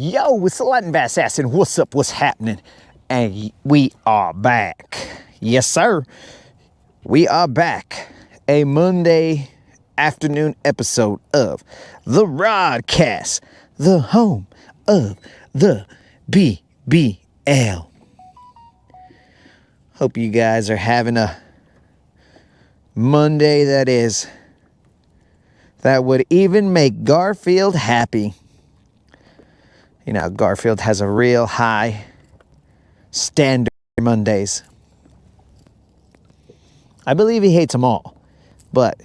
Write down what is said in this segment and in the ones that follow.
Yo, it's the Latin Bass Assassin. What's up? What's happening? And we are back. Yes, sir. We are back. A Monday afternoon episode of the Rodcast, the home of the BBL. Hope you guys are having a Monday that would even make Garfield happy. You know, Garfield has a real high standard for Mondays. I believe he hates them all. But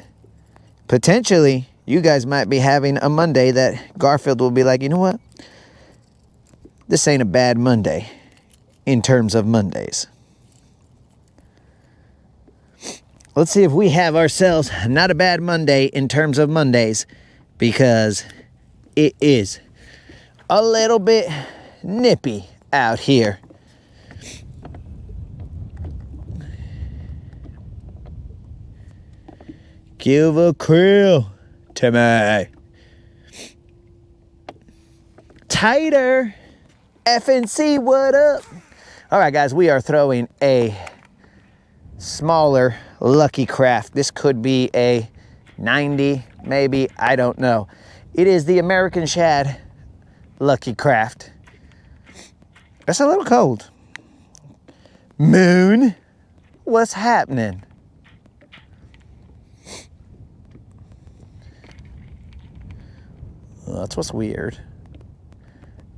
potentially, you guys might be having a Monday that Garfield will be like, you know what? This ain't a bad Monday in terms of Mondays. Let's see if we have ourselves not a bad Monday in terms of Mondays, because it is a little bit nippy out here. Give a krill to me. Tighter. FNC, what up? All right, guys, we are throwing a smaller Lucky Craft. This could be a 90, maybe, I don't know. It is the American Shad Lucky Craft. It's a little cold. Moon, what's happening? Well, that's what's weird.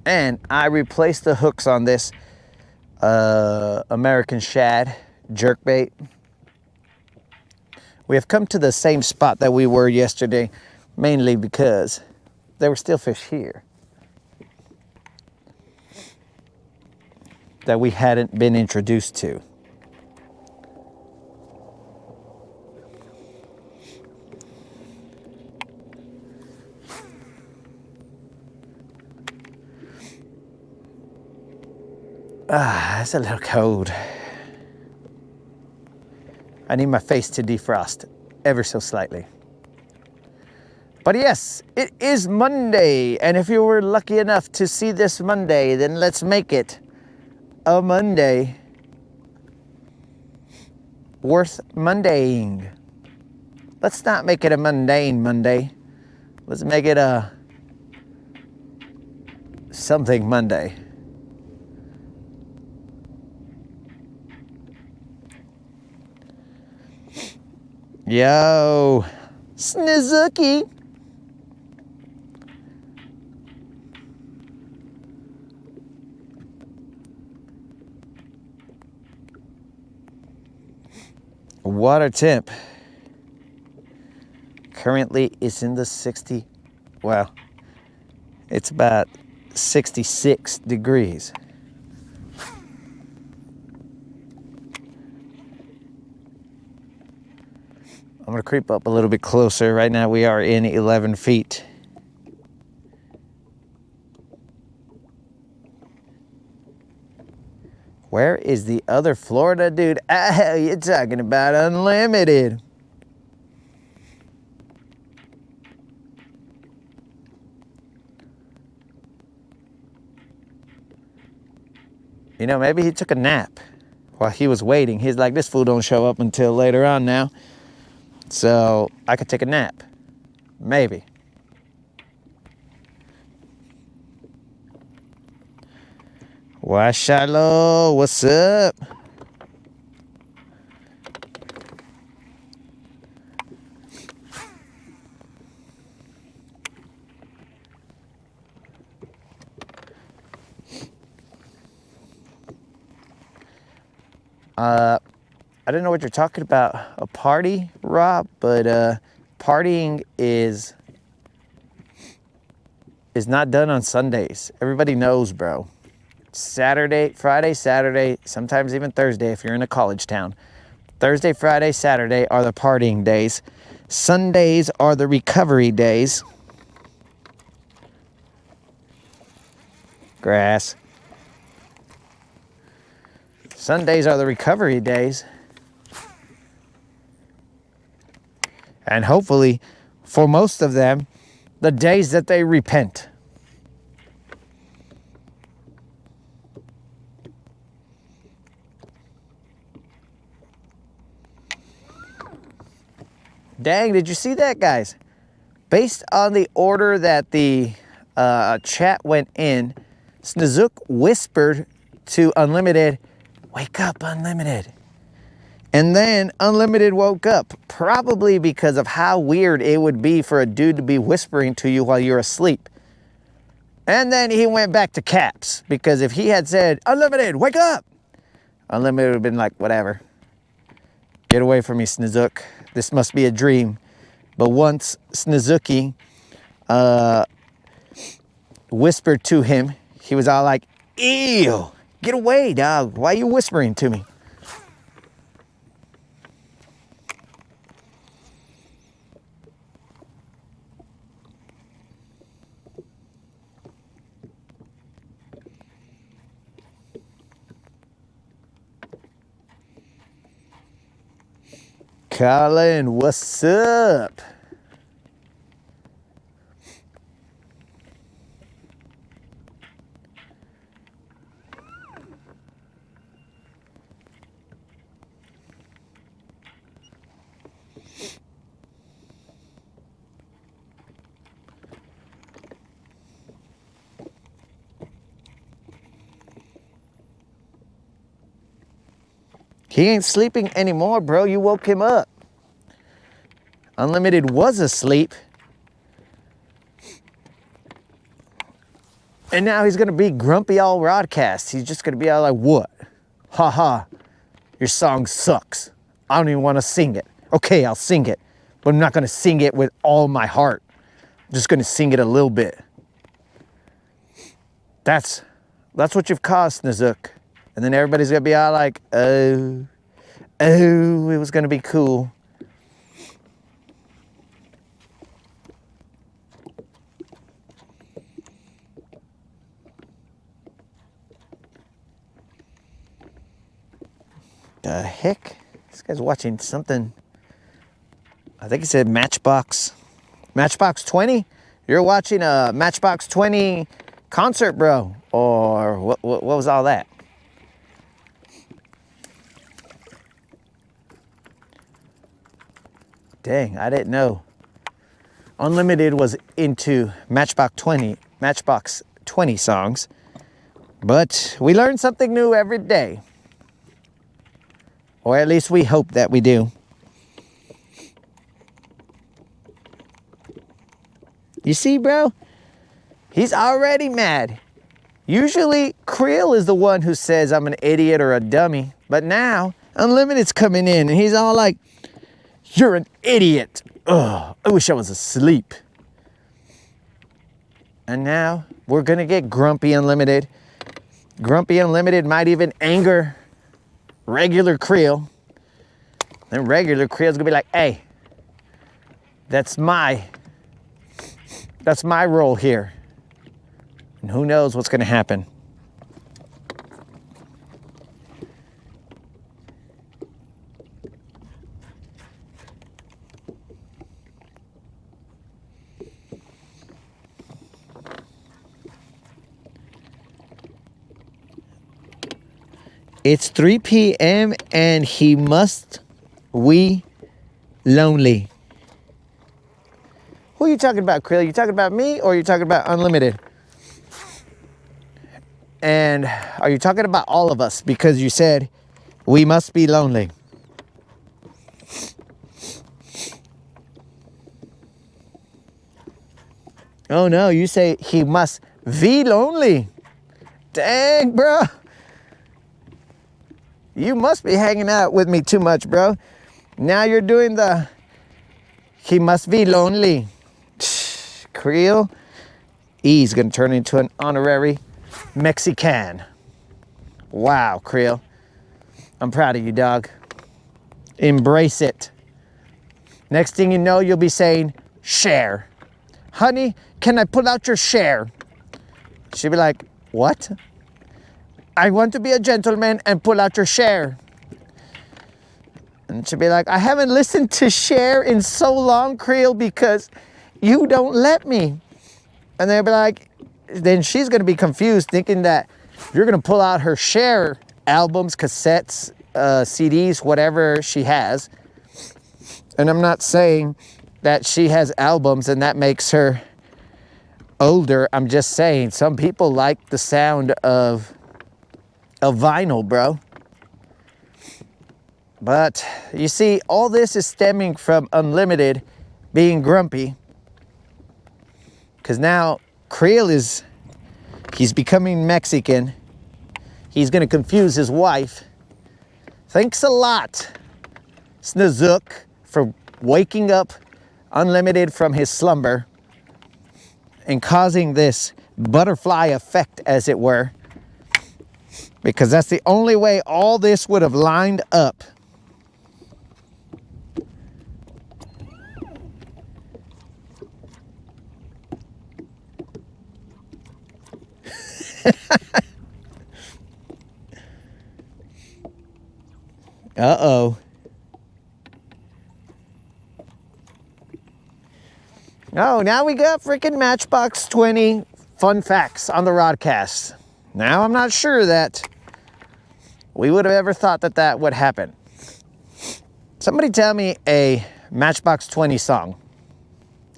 And I replaced the hooks on this American Shad jerkbait. We have come to the same spot that we were yesterday, mainly because there were still fish here that we hadn't been introduced to. It's a little cold. I need my face to defrost ever so slightly. But yes, it is Monday. And if you were lucky enough to see this Monday, then let's make it a Monday worth Mondaying. Let's not make it a mundane Monday. Let's make it a something Monday. Yo, Snizuki. Water temp currently is in the 60, well, it's about 66 degrees. I'm going to creep up a little bit closer. Right now we are in 11 feet. Where is the other Florida dude? Ah, you're talking about unlimited. You know, maybe he took a nap while he was waiting. He's like, this fool don't show up until later on now. So I could take a nap, maybe. Why, Shiloh, what's up? I don't know what you're talking about, a party, Rob, but partying is not done on Sundays. Everybody knows, bro. Saturday, Friday, Saturday, sometimes even Thursday if you're in a college town. Thursday, Friday, Saturday are the partying days. Sundays are the recovery days. Grass. Sundays are the recovery days. And hopefully, for most of them, the days that they repent. Dang, did you see that, guys? Based on the order that the chat went in, Snizook whispered to Unlimited, "Wake up, Unlimited." And then Unlimited woke up, probably because of how weird it would be for a dude to be whispering to you while you're asleep. And then he went back to caps, because if he had said, "Unlimited, wake up," Unlimited would have been like, "Whatever. Get away from me, Snizook. This must be a dream." But once Snizookie whispered to him, he was all like, "Ew, get away, dog. Why are you whispering to me?" Colin, what's up? He ain't sleeping anymore, bro. You woke him up. Unlimited was asleep. And now he's going to be grumpy all broadcast. He's just going to be all like, "What? Ha, your song sucks. I don't even want to sing it. Okay, I'll sing it. But I'm not going to sing it with all my heart. I'm just going to sing it a little bit." That's what you've caused, Snizook. And then everybody's going to be all like, oh, it was going to be cool. The heck? This guy's watching something. I think he said Matchbox 20? You're watching a Matchbox 20 concert, bro. Or what was all that? Dang, I didn't know. Unlimited was into Matchbox 20 songs. But we learn something new every day. Or at least we hope that we do. You see, bro? He's already mad. Usually, Creel is the one who says I'm an idiot or a dummy. But now, Unlimited's coming in and he's all like, "You're an idiot. Ugh, I wish I was asleep." And now, we're going to get Grumpy Unlimited. Grumpy Unlimited might even anger regular Creel. Then regular Creel's going to be like, "Hey, that's my role here." And who knows what's going to happen. It's 3 p.m. and he must lonely. Who are you talking about, Creel? You talking about me or are you talking about Unlimited? And are you talking about all of us? Because you said we must be lonely. Oh no, you say he must be lonely. Dang, bro. You must be hanging out with me too much, bro. Now you're doing the he must be lonely. Creel, he's going to turn into an honorary Mexican. Wow, Creel. I'm proud of you, dog. Embrace it. Next thing you know, you'll be saying, "Share. Honey, can I pull out your share?" She'll be like, "What?" "I want to be a gentleman and pull out your share." And she'll be like, "I haven't listened to Share in so long, Creel, because you don't let me." And they'll be like, then she's going to be confused thinking that you're going to pull out her Share albums, cassettes, CDs, whatever she has. And I'm not saying that she has albums and that makes her older. I'm just saying some people like the sound of vinyl, bro. But you see, all this is stemming from Unlimited being grumpy. Because now Creel he's becoming Mexican. He's going to confuse his wife. Thanks a lot, Snazook, for waking up Unlimited from his slumber and causing this butterfly effect, as it were. Because that's the only way all this would have lined up. Uh-oh. Oh, now we got freaking Matchbox 20 fun facts on the Rodcast. Now I'm not sure that we would have ever thought that that would happen. Somebody tell me a Matchbox 20 song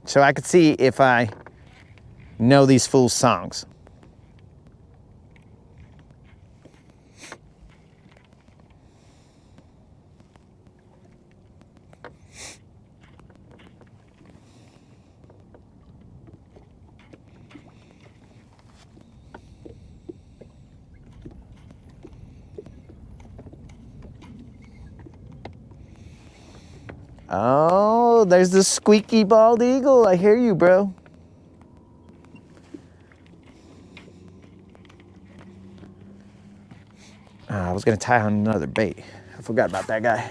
so I could see if I know these fools' songs. Oh, there's the squeaky bald eagle. I hear you, bro. I was going to tie on another bait. I forgot about that guy.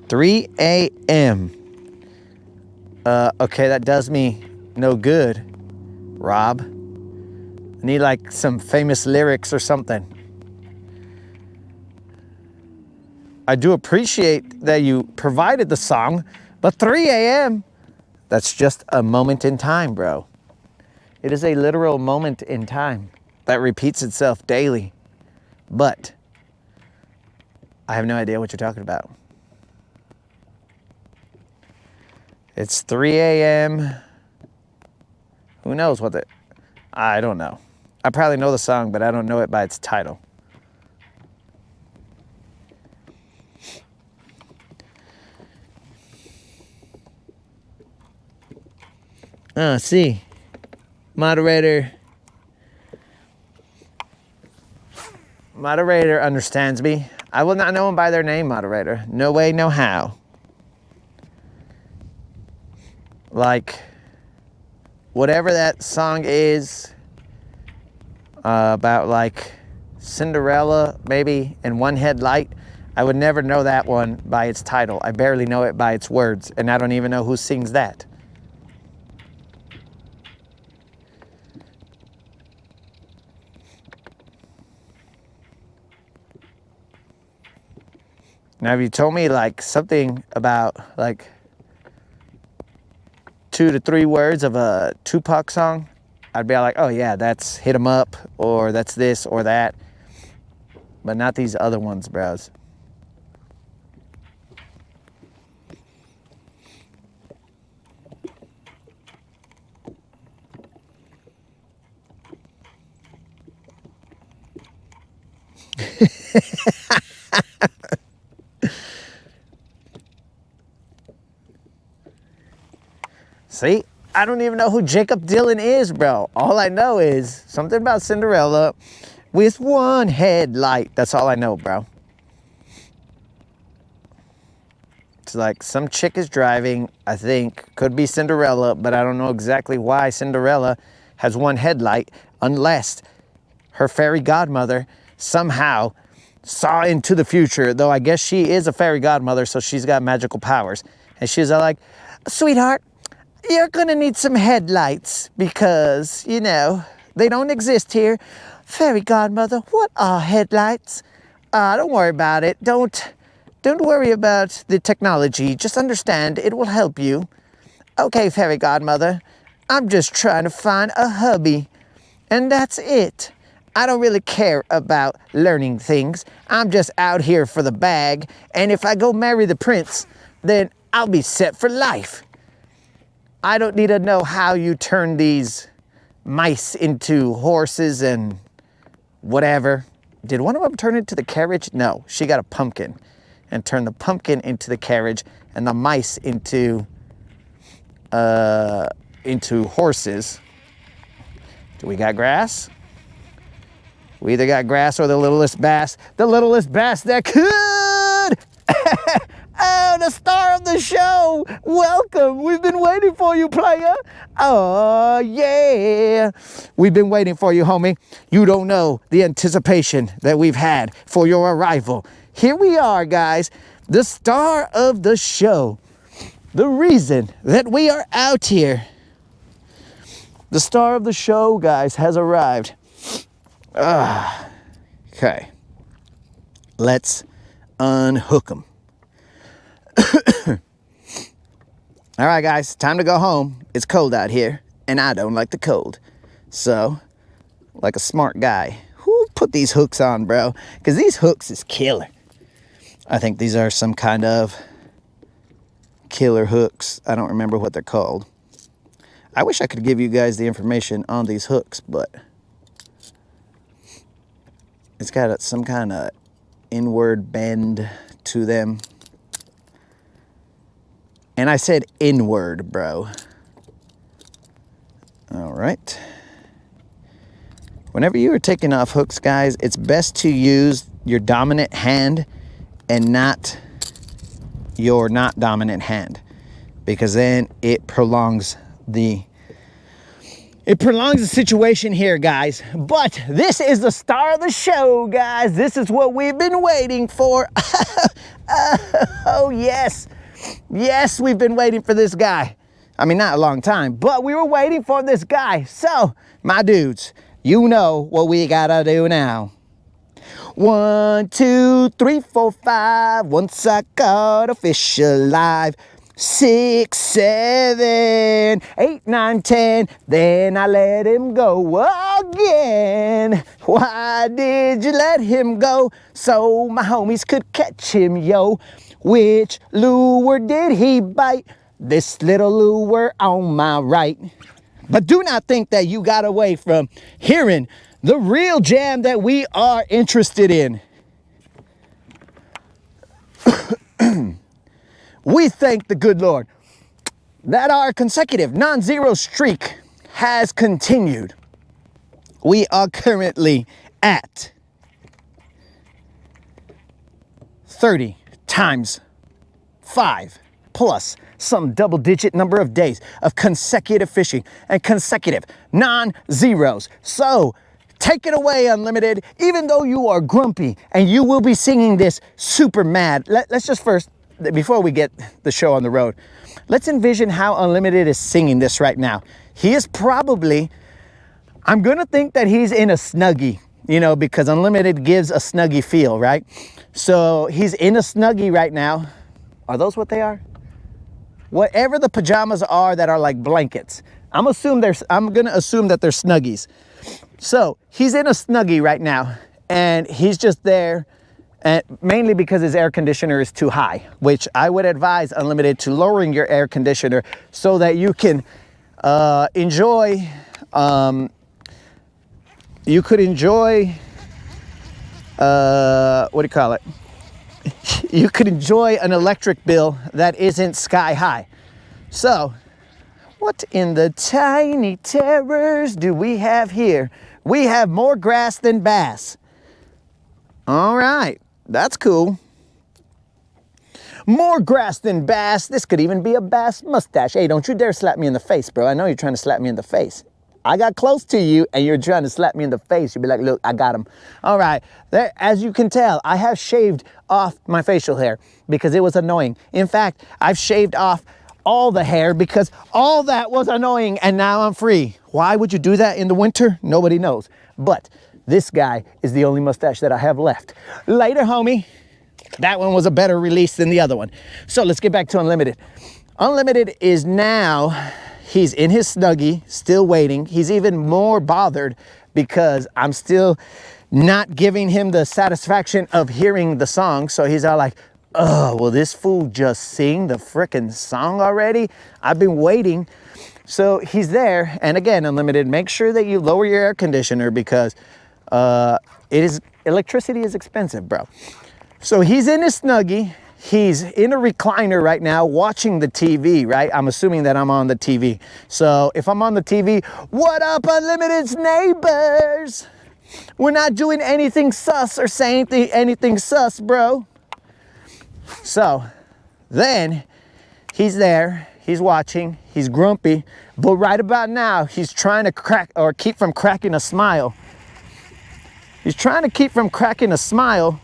$3 a.m. Okay, that does me no good, Rob. I need like some famous lyrics or something. I do appreciate that you provided the song, but 3 a.m., that's just a moment in time, bro. It is a literal moment in time that repeats itself daily. But I have no idea what you're talking about. It's 3 a.m. Who knows what I don't know. I probably know the song, but I don't know it by its title. See. Moderator understands me. I will not know them by their name, moderator. No way, no how. Like, whatever that song is about, like, Cinderella, maybe, and One Headlight, I would never know that one by its title. I barely know it by its words, and I don't even know who sings that. Now, if you told me, like, something about, like, 2 to 3 words of a Tupac song, I'd be like, oh yeah, that's Hit 'Em Up, or that's this or that. But not these other ones, bros. See, I don't even know who Jacob Dylan is, bro. All I know is something about Cinderella with one headlight. That's all I know, bro. It's like some chick is driving, I think, could be Cinderella, but I don't know exactly why Cinderella has one headlight unless her fairy godmother somehow saw into the future, though I guess she is a fairy godmother, so she's got magical powers. And she's like, sweetheart, you're gonna need some headlights because, you know, they don't exist here. Fairy godmother, what are headlights? Don't worry about it. Don't worry about the technology. Just understand it will help you. Okay, fairy godmother, I'm just trying to find a hubby, and that's it. I don't really care about learning things. I'm just out here for the bag, and if I go marry the prince, then I'll be set for life. I don't need to know how you turn these mice into horses and whatever. Did one of them turn into the carriage? No, she got a pumpkin and turned the pumpkin into the carriage and the mice into horses. Do we got grass? We either got grass or the littlest bass. The littlest bass that could. Oh, the star of the show. Welcome. We've been waiting for you, player. Oh, yeah. We've been waiting for you, homie. You don't know the anticipation that we've had for your arrival. Here we are, guys. The star of the show. The reason that we are out here. The star of the show, guys, has arrived. Okay. Let's unhook him. All right, guys, time to go home. It's cold out here, and I don't like the cold. So, like a smart guy, who put these hooks on, bro? Because these hooks is killer. I think these are some kind of killer hooks. I don't remember what they're called. I wish I could give you guys the information on these hooks, but it's got some kind of inward bend to them. And I said inward, bro. All right. Whenever you are taking off hooks, guys, it's best to use your dominant hand and not your not dominant hand, because then it prolongs the situation here, guys. But this is the star of the show, guys. This is what we've been waiting for. Oh, yes. Yes, we've been waiting for this guy. I mean, not a long time, but we were waiting for this guy. So, my dudes, you know what we gotta do now. 1, 2, 3, 4, 5. Once I caught a fish alive. 6, 7, 8, 9, 10. Then I let him go again. Why did you let him go? So my homies could catch him, yo. Which lure did he bite? This little lure on my right. But do not think that you got away from hearing the real jam that we are interested in. We thank the good Lord that our consecutive non-zero streak has continued. We are currently at 30 times 5 plus some double-digit number of days of consecutive fishing and consecutive non-zeros. So take it away, Unlimited. Even though you are grumpy and you will be singing this super mad, let's just first, before we get the show on the road, let's envision how Unlimited is singing this right now. He is probably, I'm gonna think that he's in a Snuggie, you know, because Unlimited gives a Snuggie feel, right? So he's in a Snuggie right now. Are those what they are? Whatever the pajamas are that are like blankets. I'm gonna assume that they're Snuggies. So he's in a Snuggie right now, and he's just there, and mainly because his air conditioner is too high, which I would advise Unlimited to lowering your air conditioner so that you can enjoy. You could enjoy. What do you call it? You could enjoy an electric bill that isn't sky high. So, what in the tiny terrors do we have here? We have more grass than bass. All right, that's cool. More grass than bass. This could even be a bass mustache. Hey, don't you dare slap me in the face, bro. I know you're trying to slap me in the face. I got close to you and you're trying to slap me in the face. You'd be like, look, I got him. All right, there, as you can tell, I have shaved off my facial hair because it was annoying. In fact, I've shaved off all the hair because all that was annoying, and now I'm free. Why would you do that in the winter? Nobody knows. But this guy is the only mustache that I have left. Later, homie. That one was a better release than the other one. So let's get back to Unlimited. Unlimited is now, he's in his Snuggie, still waiting. He's even more bothered because I'm still not giving him the satisfaction of hearing the song. So he's all like, oh, will this fool just sing the frickin' song already? I've been waiting. So he's there. And again, Unlimited, make sure that you lower your air conditioner because electricity is expensive, bro. So he's in his Snuggie. He's in a recliner right now watching the TV, right? I'm assuming that I'm on the TV. So if I'm on the TV, what up, Unlimited's neighbors? We're not doing anything sus or saying anything sus, bro. So then he's there, he's watching, he's grumpy, but right about now, he's trying to crack or keep from cracking a smile. He's trying to keep from cracking a smile.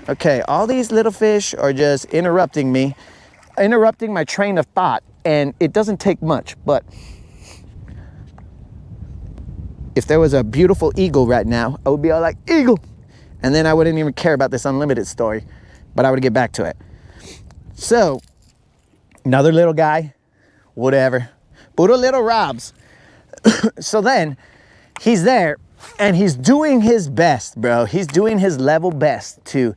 Okay, all these little fish are just interrupting me, interrupting my train of thought, and it doesn't take much, but if there was a beautiful eagle right now, I would be all like, eagle, and then I wouldn't even care about this Unlimited story, but I would get back to it. So, another little guy, whatever, puro little Robs. So then, he's there, and he's doing his best, bro. He's doing his level best to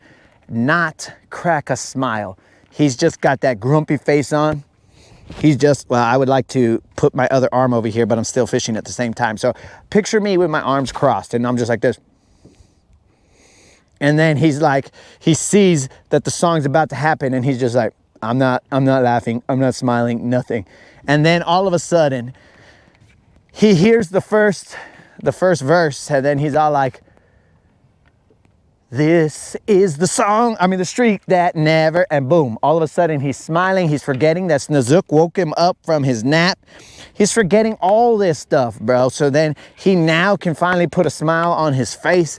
not crack a smile. He's just got that grumpy face on. He's just, well, I would like to put my other arm over here, but I'm still fishing at the same time. So picture me with my arms crossed and I'm just like this. And then he's like, he sees that the song's about to happen and he's just like, I'm not laughing, I'm not smiling, nothing. And then all of a sudden, he hears the first verse and then he's all like, this is the song, the streak that never, and boom, all of a sudden he's smiling, he's forgetting that Snozook woke him up from his nap. He's forgetting all this stuff, bro. So then he now can finally put a smile on his face.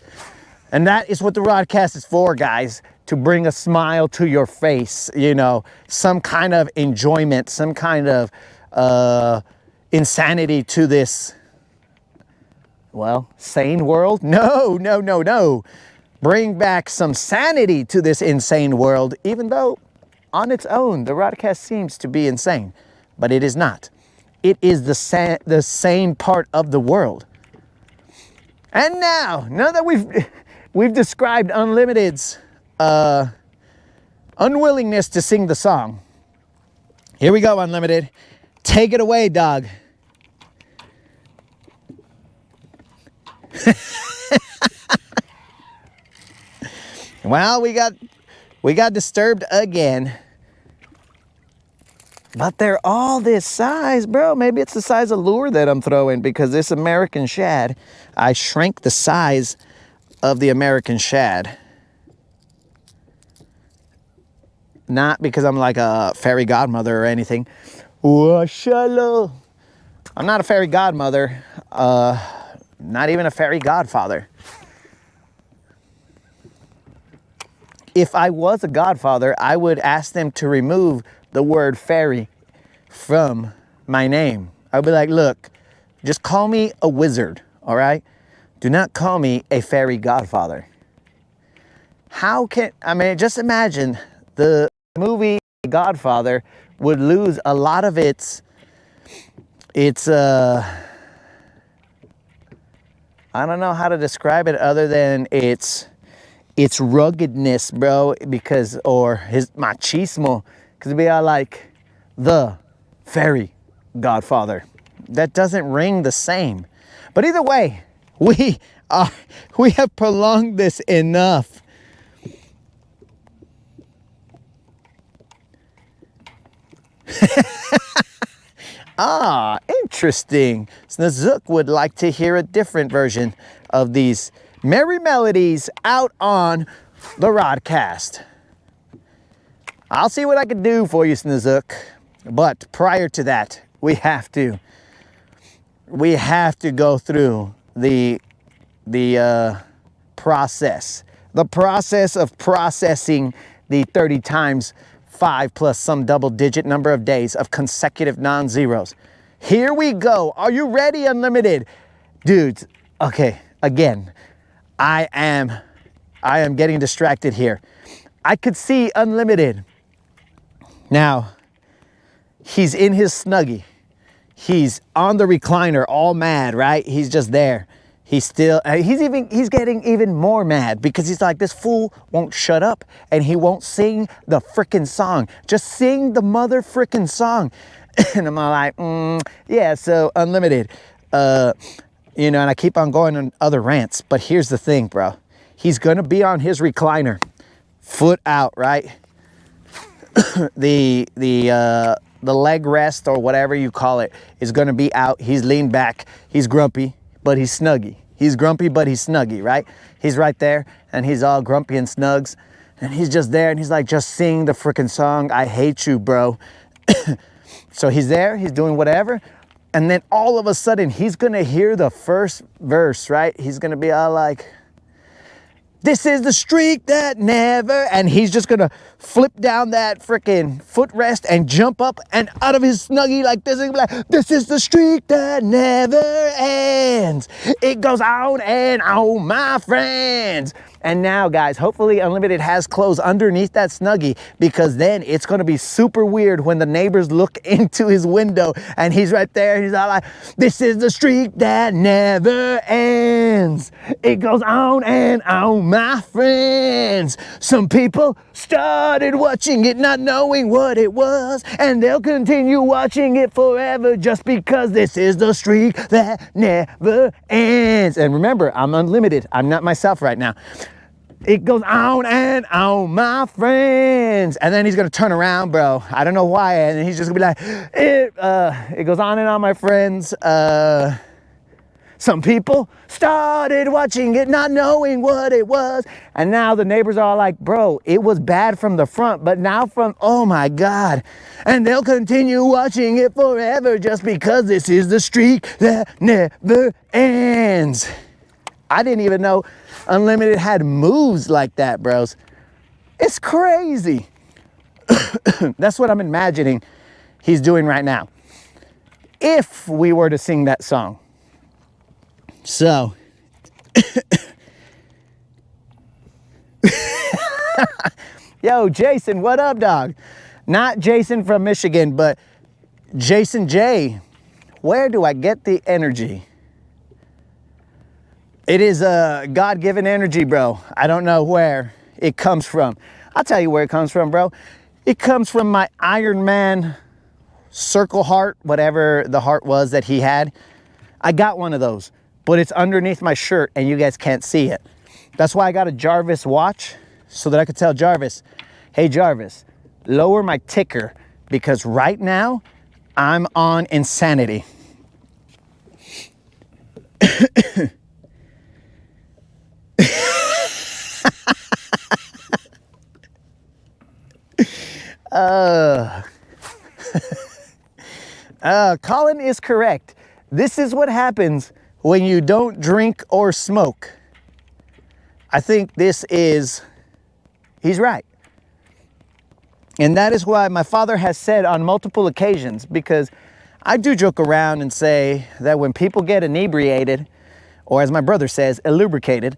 And that is what the Rodcast is for, guys, to bring a smile to your face, you know, some kind of enjoyment, some kind of insanity to this, well, sane world? No. Bring back some sanity to this insane world, even though on its own, the Rodcast seems to be insane, but it is not. It is the sane part of the world. And now that we've described Unlimited's unwillingness to sing the song, here we go, Unlimited. Take it away, dog. Well, we got disturbed again. But they're all this size, bro. Maybe it's the size of lure that I'm throwing because this American shad, I shrank the size of the American shad. Not because I'm like a fairy godmother or anything. I'm not a fairy godmother. Not even a fairy godfather. If I was a godfather, I would ask them to remove the word fairy from my name. I'd be like, look, just call me a wizard, all right? Do not call me a fairy godfather. Just imagine the movie Godfather would lose a lot of its I don't know how to describe it other than its ruggedness, bro, or his machismo, because it'd be all like the fairy godfather. That doesn't ring the same. But either way, we have prolonged this enough. Interesting. Snozook would like to hear a different version of these merry melodies out on the Rodcast. I'll see what I can do for you, Snozook. But prior to that, we have to go through the process. The process of processing the 30 times 5 plus some double-digit number of days of consecutive non-zeros. Here we go. Are you ready, Unlimited? Dudes, okay, again, I am getting distracted here. I could see Unlimited Now, he's in his Snuggie. He's on the recliner, all mad, right? He's just there. He's still, he's getting even more mad because he's like, this fool won't shut up and he won't sing the frickin' song. Just sing the mother frickin' song. And I'm all like, yeah, so unlimited. You know, and I keep on going on other rants, but here's the thing, bro. He's gonna be on his recliner, foot out, right? The leg rest or whatever you call it is gonna be out. He's leaned back. He's grumpy, but he's snuggy. He's grumpy, but he's snuggy, right? He's right there, and he's all grumpy and snugs, and he's just there, and he's like, just sing the freaking song. I hate you, bro. So he's there. He's doing whatever, and then all of a sudden, he's gonna hear the first verse, right? He's gonna be all like, this is the streak that never, and he's just gonna flip down that freaking footrest and jump up and out of his Snuggie like this and be like, this is the streak that never ends. It goes on and on, my friends. And now, guys, hopefully Unlimited has clothes underneath that Snuggie, because then it's gonna be super weird when the neighbors look into his window and he's right there and he's all like, this is the streak that never ends. It goes on and on, my friends. Some people started watching it not knowing what it was, and they'll continue watching it forever just because this is the streak that never ends. And remember, I'm Unlimited. I'm not myself right now. It goes on and on, my friends. And then he's gonna turn around, bro. I don't know why. And then he's just gonna be like, it goes on and on, my friends. Some people started watching it not knowing what it was. And now the neighbors are all like, bro, it was bad from the front, but now from, oh my God. And they'll continue watching it forever just because this is the streak that never ends. I didn't even know Unlimited had moves like that, bros. It's crazy. That's what I'm imagining he's doing right now, if we were to sing that song. So, yo, Jason, what up, dog? Not Jason from Michigan, but Jason J. Where do I get the energy? It is a God-given energy, bro. I don't know where it comes from. I'll tell you where it comes from, bro. It comes from my Iron Man circle heart, whatever the heart was that he had. I got one of those, but it's underneath my shirt and you guys can't see it. That's why I got a Jarvis watch, so that I could tell Jarvis, hey Jarvis, lower my ticker, because right now I'm on insanity. Colin is correct. This is what happens when you don't drink or smoke. I think he's right. And that is why my father has said on multiple occasions, because I do joke around and say that when people get inebriated, or as my brother says, elubricated,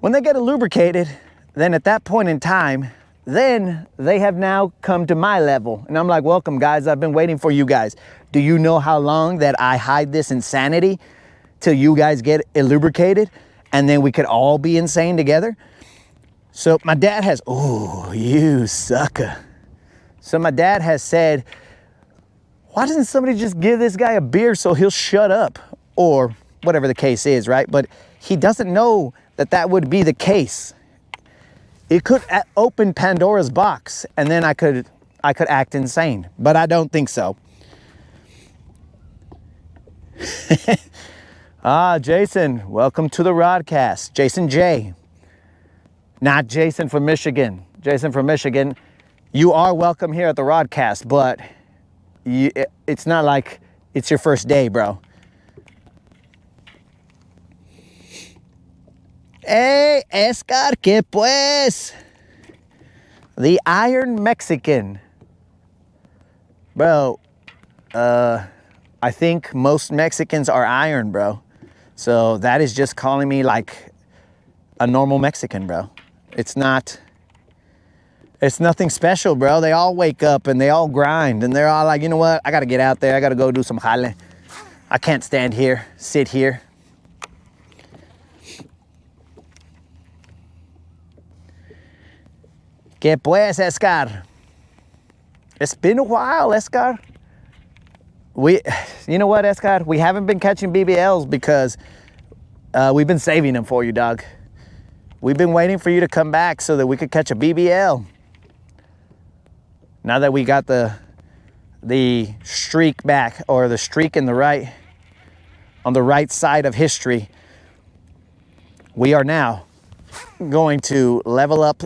when they get elubricated, then at that point in time, then they have now come to my level. And I'm like, welcome guys, I've been waiting for you guys. Do you know how long that I hide this insanity till you guys get elubricated and then we could all be insane together? So my dad has, oh, you sucker. So my dad has said, why doesn't somebody just give this guy a beer so he'll shut up? Or whatever the case is, right? But he doesn't know that that would be the case. It could open Pandora's box and then I could act insane, but I don't think so. Jason, welcome to the Rodcast. Jason J. Not Jason from Michigan. Jason from Michigan, you are welcome here at the Rodcast, but it's not like it's your first day, bro. Hey, Escar, que pues? The Iron Mexican. Bro, I think most Mexicans are iron, bro. So that is just calling me like a normal Mexican, bro. It's not It's nothing special, bro. They all wake up and they all grind and they're all like, you know what? I got to get out there. I got to go do some jale. I can't stand here, sit here. ¿Qué pues, Escar? It's been a while, Escar. You know what, Escar? We haven't been catching BBLs because we've been saving them for you, dog. We've been waiting for you to come back so that we could catch a BBL. Now that we got the streak back, or the streak in the right, on the right side of history, we are now going to level up.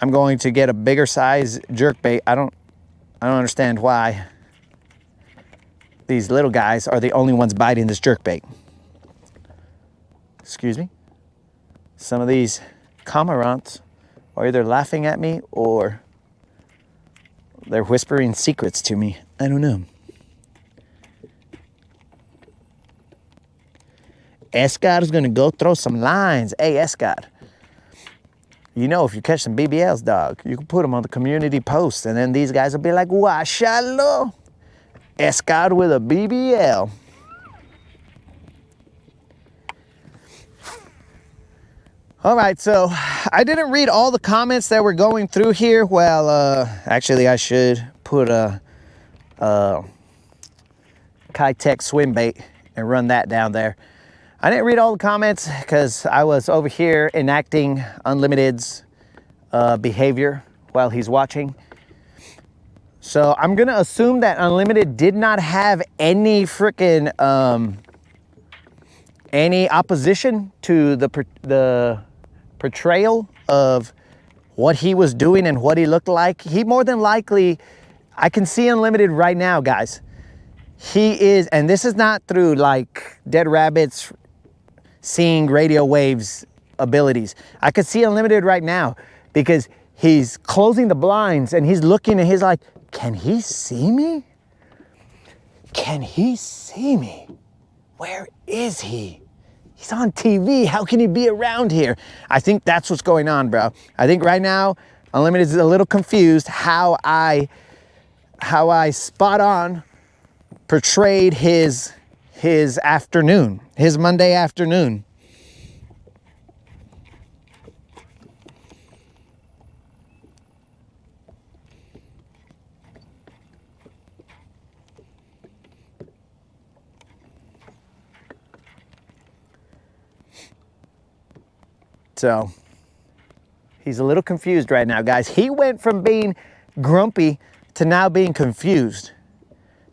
I'm going to get a bigger size jerkbait. I don't understand why these little guys are the only ones biting this jerkbait. Excuse me. Some of these cormorants are either laughing at me or they're whispering secrets to me. I don't know. Escar's gonna go throw some lines. Hey, Escar. You know, if you catch some BBLs, dog, you can put them on the community post, and then these guys will be like, "Washalo, Escar with a BBL." All right, so I didn't read all the comments that were going through here. Well, actually, I should put a Kitech swim bait and run that down there. I didn't read all the comments because I was over here enacting Unlimited's behavior while he's watching. So I'm gonna assume that Unlimited did not have any freaking any opposition to the portrayal of what he was doing and what he looked like. He more than likely, I can see Unlimited right now, guys. He is, and this is not through like Dead Rabbit's seeing radio waves abilities. I could see Unlimited right now because he's closing the blinds and he's looking and he's like, can he see me? Can he see me? Where is he? He's on TV. How can he be around here? I think that's what's going on, bro. I think right now, Unlimited is a little confused how I spot on portrayed his afternoon, his Monday afternoon. So he's a little confused right now, guys. He went from being grumpy to now being confused.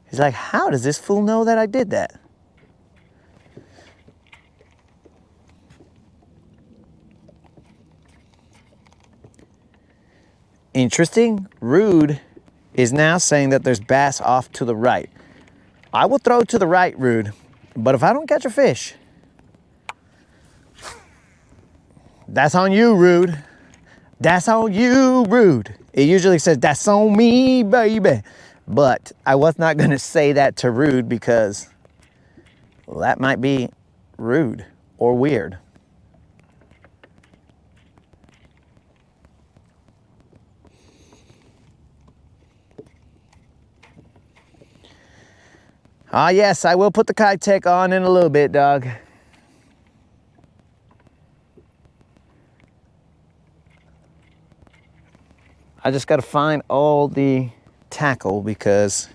He's like, how does this fool know that I did that? Interesting. Rude is now saying that there's bass off to the right. I will throw to the right, Rude, but if I don't catch a fish, that's on you, Rude. That's on you, Rude. It usually says, that's on me, baby. But I was not going to say that to Rude because, well, that might be rude or weird. Ah, yes, I will put the Kitech on in a little bit, dog. I just got to find all the tackle because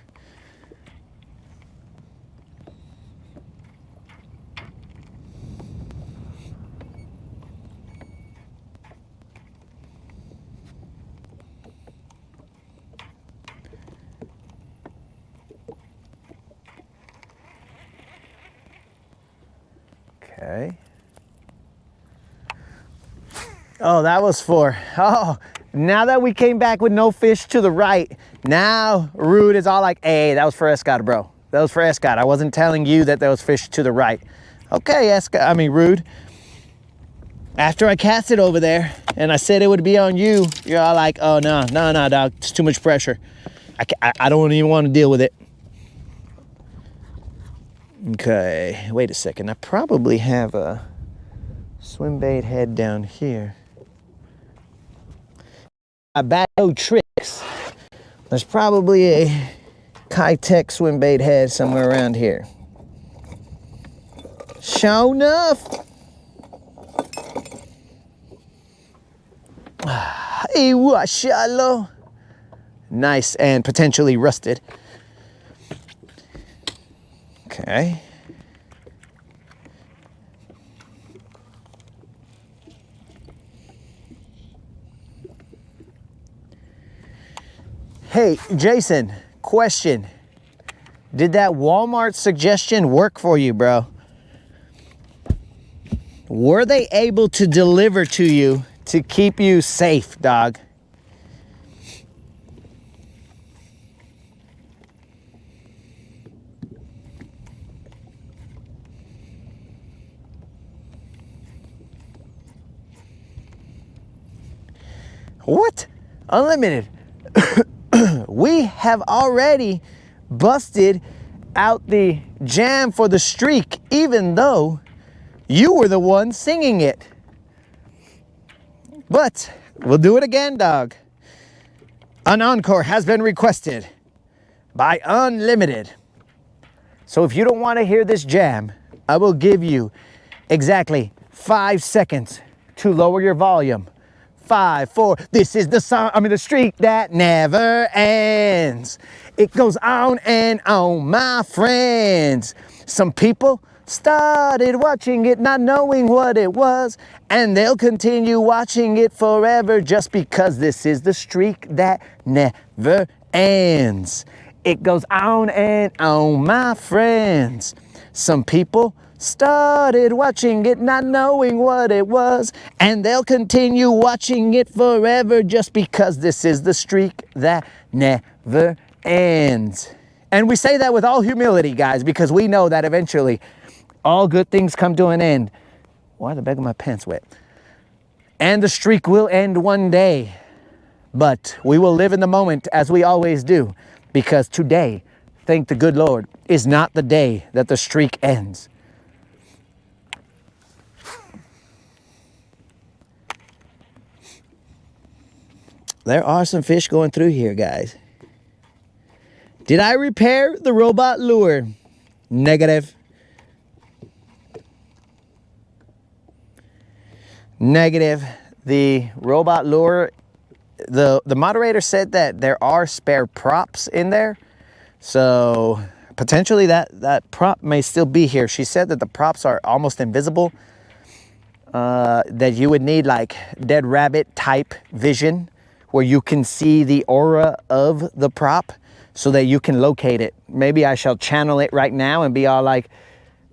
okay. Oh, that was for, oh, now that we came back with no fish to the right, now Rude is all like, hey, that was for Escott, bro. That was for Escott. I wasn't telling you that there was fish to the right. Okay, Rude. After I cast it over there and I said it would be on you, you're all like, oh, no, dog. It's too much pressure. I don't even want to deal with it. Okay, wait a second. I probably have a swim bait head down here. bad tricks. There's probably a Kitech swim bait head somewhere around here. Sure enough. Hey, what, shallow? Nice and potentially rusted. Okay. Hey, Jason, question. Did that Walmart suggestion work for you, bro? Were they able to deliver to you to keep you safe, dog? What? Unlimited. We have already busted out the jam for the streak, even though you were the one singing it. But we'll do it again, dog. An encore has been requested by Unlimited. So if you don't want to hear this jam, I will give you exactly 5 seconds to lower your volume. 5, 4, this is the song, the streak that never ends. It goes on and on, my friends. Some people started watching it not knowing what it was, and they'll continue watching it forever just because this is the streak that never ends. It goes on and on, my friends. Some people started watching it not knowing what it was, and they'll continue watching it forever just because this is the streak that never ends. And we say that with all humility, guys, because we know that eventually all good things come to an end. Why the back of my pants wet? And the streak will end one day, but we will live in the moment as we always do, because today, thank the good Lord, is not the day that the streak ends. There are some fish going through here, guys. Did I repair the robot lure? Negative. Negative. The robot lure, the moderator said that there are spare props in there. So potentially that prop may still be here. She said that the props are almost invisible. That you would need like dead rabbit type vision, where you can see the aura of the prop so that you can locate it. Maybe I shall channel it right now and be all like,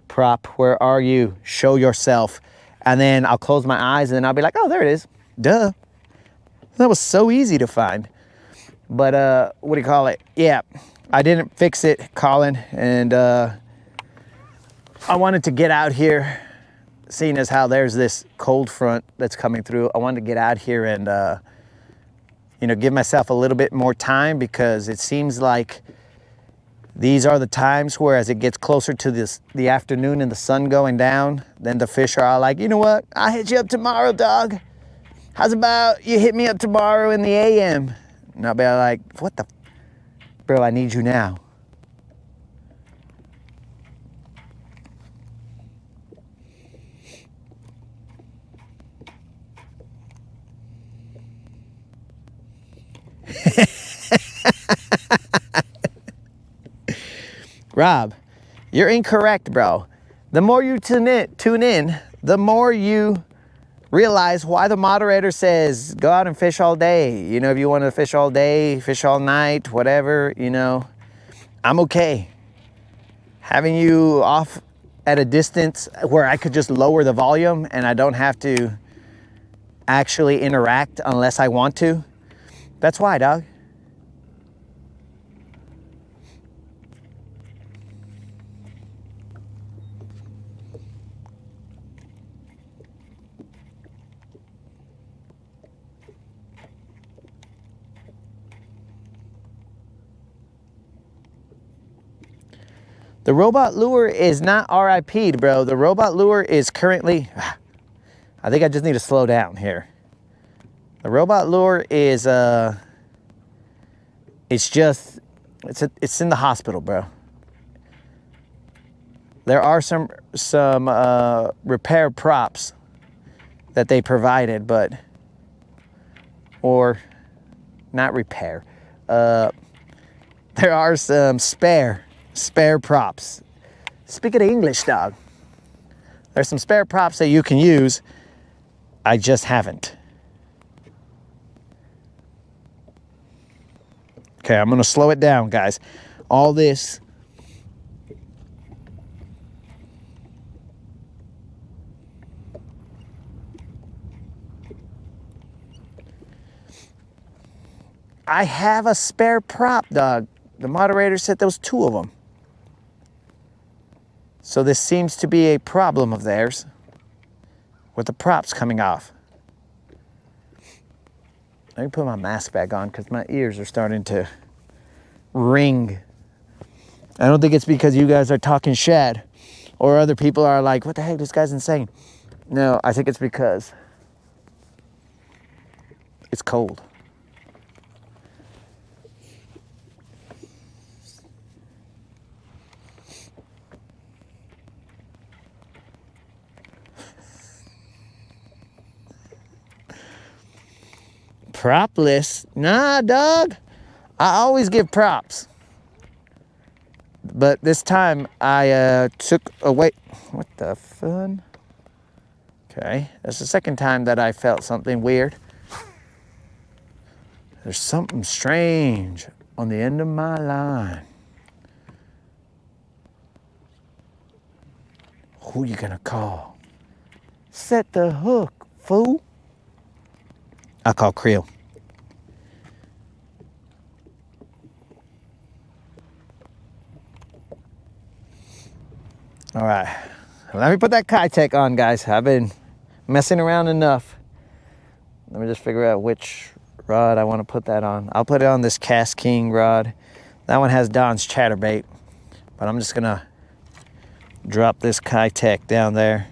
prop, where are you? Show yourself. And then I'll close my eyes and then I'll be like, oh, there it is. Duh. That was so easy to find. But what do you call it? Yeah, I didn't fix it, Colin. And I wanted to get out here, seeing as how there's this cold front that's coming through. I wanted to get out here and give myself a little bit more time, because it seems like these are the times where as it gets closer to the afternoon and the sun going down, then the fish are all like, you know what? I'll hit you up tomorrow, dog. How's about you hit me up tomorrow in the AM? And I'll be like, what the? Bro, I need you now. Rob, you're incorrect, bro. The more you tune in, the more you realize why the moderator says go out and fish all day. If you want to fish all day, fish all night, whatever, I'm okay. Having you off at a distance where I could just lower the volume and I don't have to actually interact unless I want to. That's why, dog. The robot lure is not RIP'd, bro. The robot lure is currently... I think I just need to slow down here. The robot lure is it's in the hospital, bro. There are some repair props that they provided, but or not repair. There are some spare props. Speaking of English, dog, there's some spare props that you can use. I just haven't. Okay, I'm gonna slow it down, guys. All this. I have a spare prop, dog. The moderator said there was 2 of them. So this seems to be a problem of theirs with the props coming off. Let me put my mask back on because my ears are starting to ring. I don't think it's because you guys are talking shad or other people are like, what the heck, this guy's insane. No, I think it's because it's cold. Propless? Nah, dog. I always give props. But this time I took away... What the fun? Okay, that's the second time that I felt something weird. There's something strange on the end of my line. Who you gonna call? Set the hook, fool. I'll call Creel. All right, let me put that Kitech on, guys. I've been messing around enough. Let me just figure out which rod I want to put that on. I'll put it on this Cast King rod. That one has Don's chatterbait, but I'm just gonna drop this Kitech down there.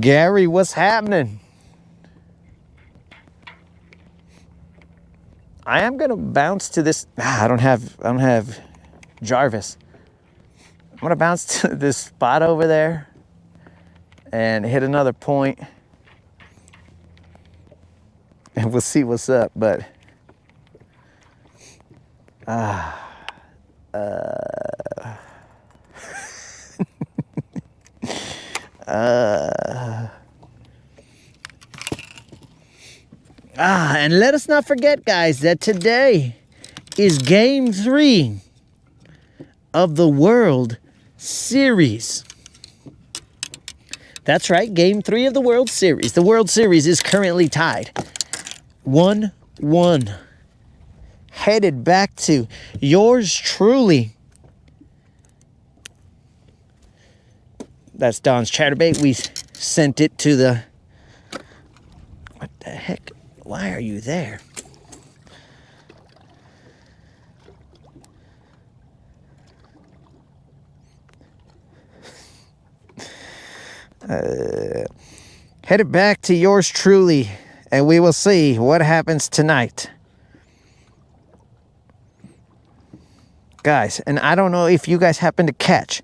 Gary, what's happening? I am gonna bounce to this. I don't have Jarvis. I'm gonna bounce to this spot over there and hit another point, and we'll see what's up. But and let us not forget, guys, that today is Game 3 of the World Series. That's right, Game 3 of the World Series. The World Series is currently tied 1-1. Headed back to yours truly. That's Don's chatterbait. We sent it to the... What the heck? Why are you there? Headed back to yours truly, and we will see what happens tonight. Guys, and I don't know if you guys happen to catch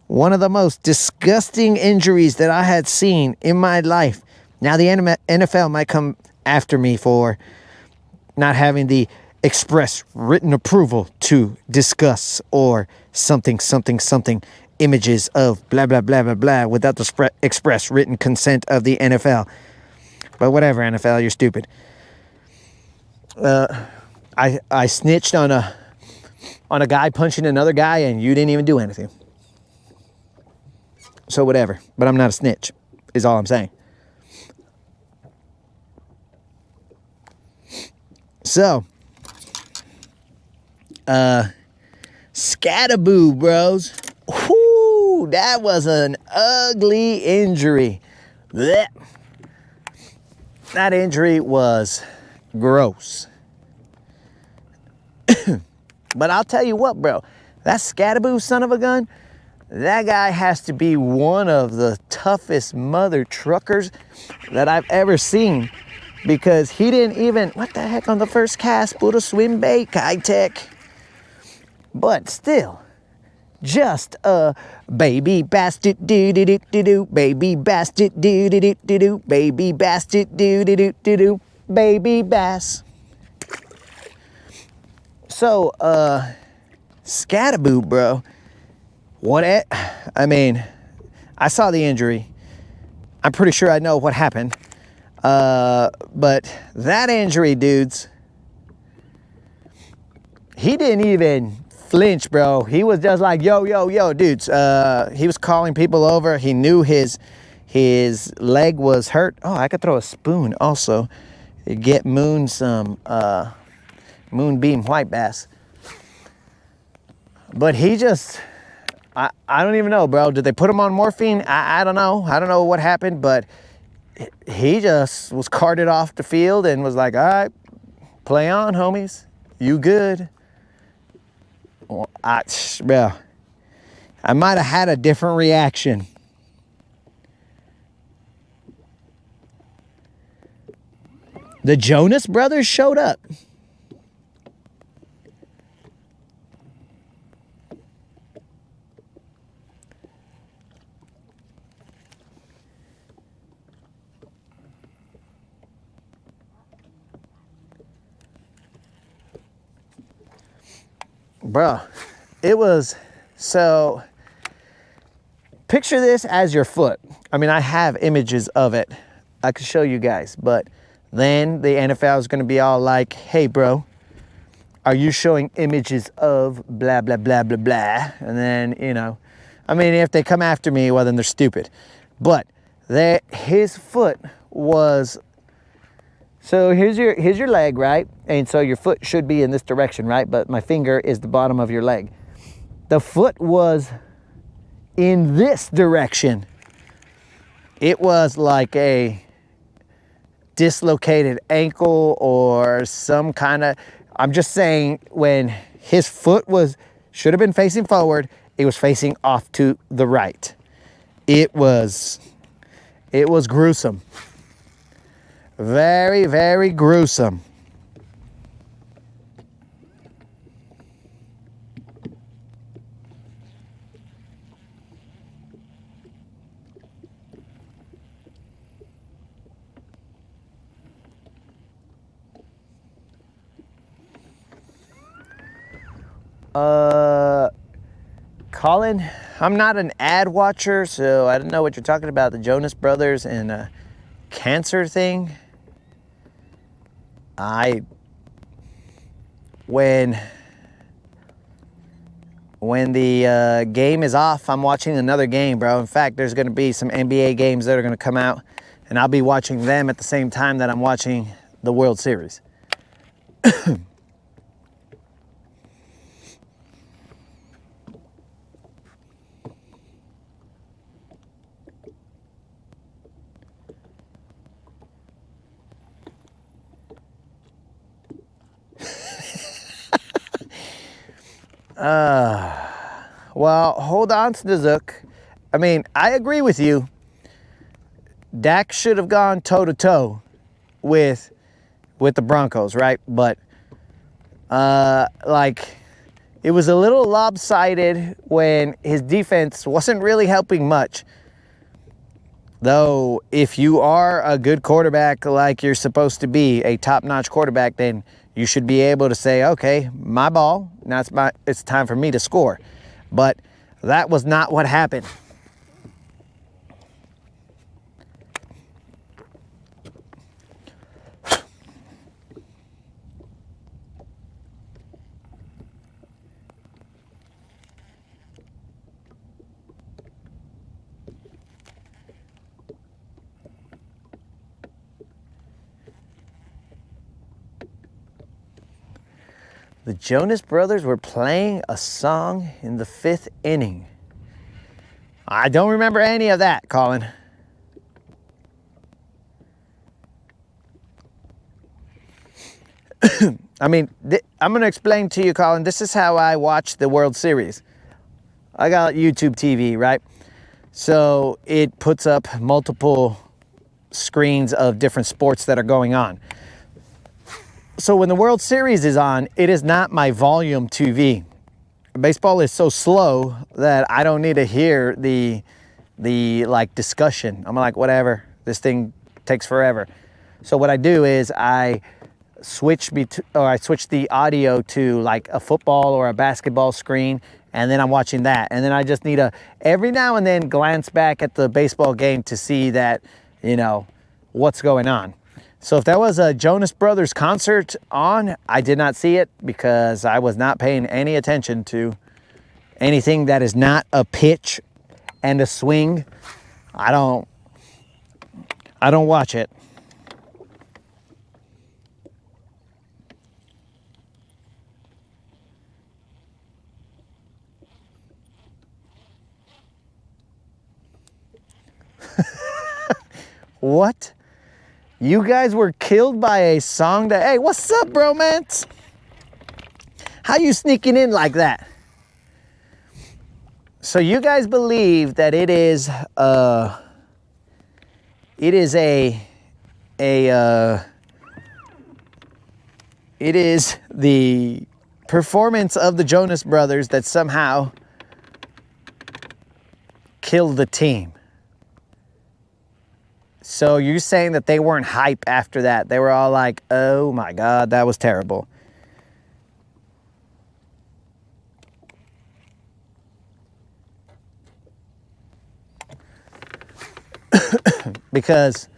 one of the most disgusting injuries that I had seen in my life. Now, the NFL might come after me for not having the express written approval to discuss or something images of blah, blah, blah, blah, blah without the express written consent of the NFL. But whatever, NFL, you're stupid. I snitched on a guy punching another guy and you didn't even do anything. So whatever, but I'm not a snitch, is all I'm saying. So, scataboo, bros. Whoo, that was an ugly injury. Blech. That injury was gross. But I'll tell you what, bro. That Scattaboo son of a gun, that guy has to be one of the toughest mother truckers that I've ever seen, because he didn't even, what the heck, on the first cast, put a swim bait, high-tech. But still, just a baby bass, do do do do do do, baby bass, do do do do do do, baby bass, do do do do do do, baby bass. So, Scattaboo, bro, I mean, I saw the injury. I'm pretty sure I know what happened. But that injury, dudes, he didn't even flinch, bro. He was just like, yo, yo, yo, dudes. He was calling people over. He knew his leg was hurt. Oh, I could throw a spoon also. Get Moon some moonbeam white bass. But he just, I don't even know, bro. Did they put him on morphine? I don't know. I don't know what happened, but he just was carted off the field and was like, all right, play on, homies. You good. Well, bro, I might have had a different reaction. The Jonas Brothers showed up. Bro, it was, so picture this as your foot. I mean, I have images of it. I could show you guys, but then the NFL is going to be all like, hey, bro, are you showing images of blah, blah, blah, blah, blah? And then, you know, I mean, if they come after me, well, then they're stupid. But his foot was, so here's your leg, right? And so your foot should be in this direction, right? But my finger is the bottom of your leg. The foot was in this direction. It was like a dislocated ankle or some kind of, I'm just saying, when his foot should have been facing forward, it was facing off to the right. It was gruesome. Very, very gruesome. Colin, I'm not an ad watcher, so I don't know what you're talking about, the Jonas Brothers and a cancer thing. When the game is off, I'm watching another game, bro. In fact, there's going to be some NBA games that are going to come out, and I'll be watching them at the same time that I'm watching the World Series. Well, hold on to the Zook. I mean, I agree with you. Dak should have gone toe-to-toe with the Broncos, right? But, like, it was a little lopsided when his defense wasn't really helping much. Though, if you are a good quarterback like you're supposed to be, a top-notch quarterback, then you should be able to say, okay, my ball, now it's time for me to score. But that was not what happened. The Jonas Brothers were playing a song in the 5th inning. I don't remember any of that, Colin. I mean, I'm going to explain to you, Colin, this is how I watch the World Series. I got YouTube TV, right? So it puts up multiple screens of different sports that are going on. So when the World Series is on, it is not my volume TV. Baseball is so slow that I don't need to hear the like discussion. I'm like, whatever, this thing takes forever. So what I do is I switch the audio to like a football or a basketball screen, and then I'm watching that. And then I just need to every now and then glance back at the baseball game to see that, you know, what's going on. So if that was a Jonas Brothers concert on, I did not see it because I was not paying any attention to anything that is not a pitch and a swing. I don't watch it. What? You guys were killed by a song that, hey, what's up, bromance? How you sneaking in like that? So you guys believe that it is the performance of the Jonas Brothers that somehow killed the team. So you're saying that they weren't hype after that. They were all like, oh my God, that was terrible. Because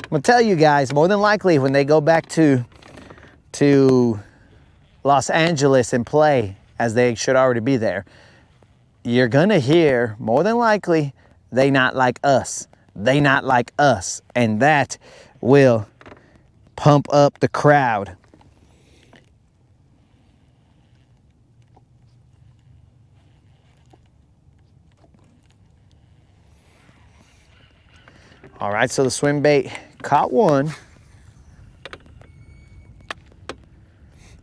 I'm gonna tell you guys, more than likely when they go back to Los Angeles and play, as they should already be there, you're gonna hear, more than likely, they not like us. They not like us. And that will pump up the crowd. All right, so the swim bait caught one.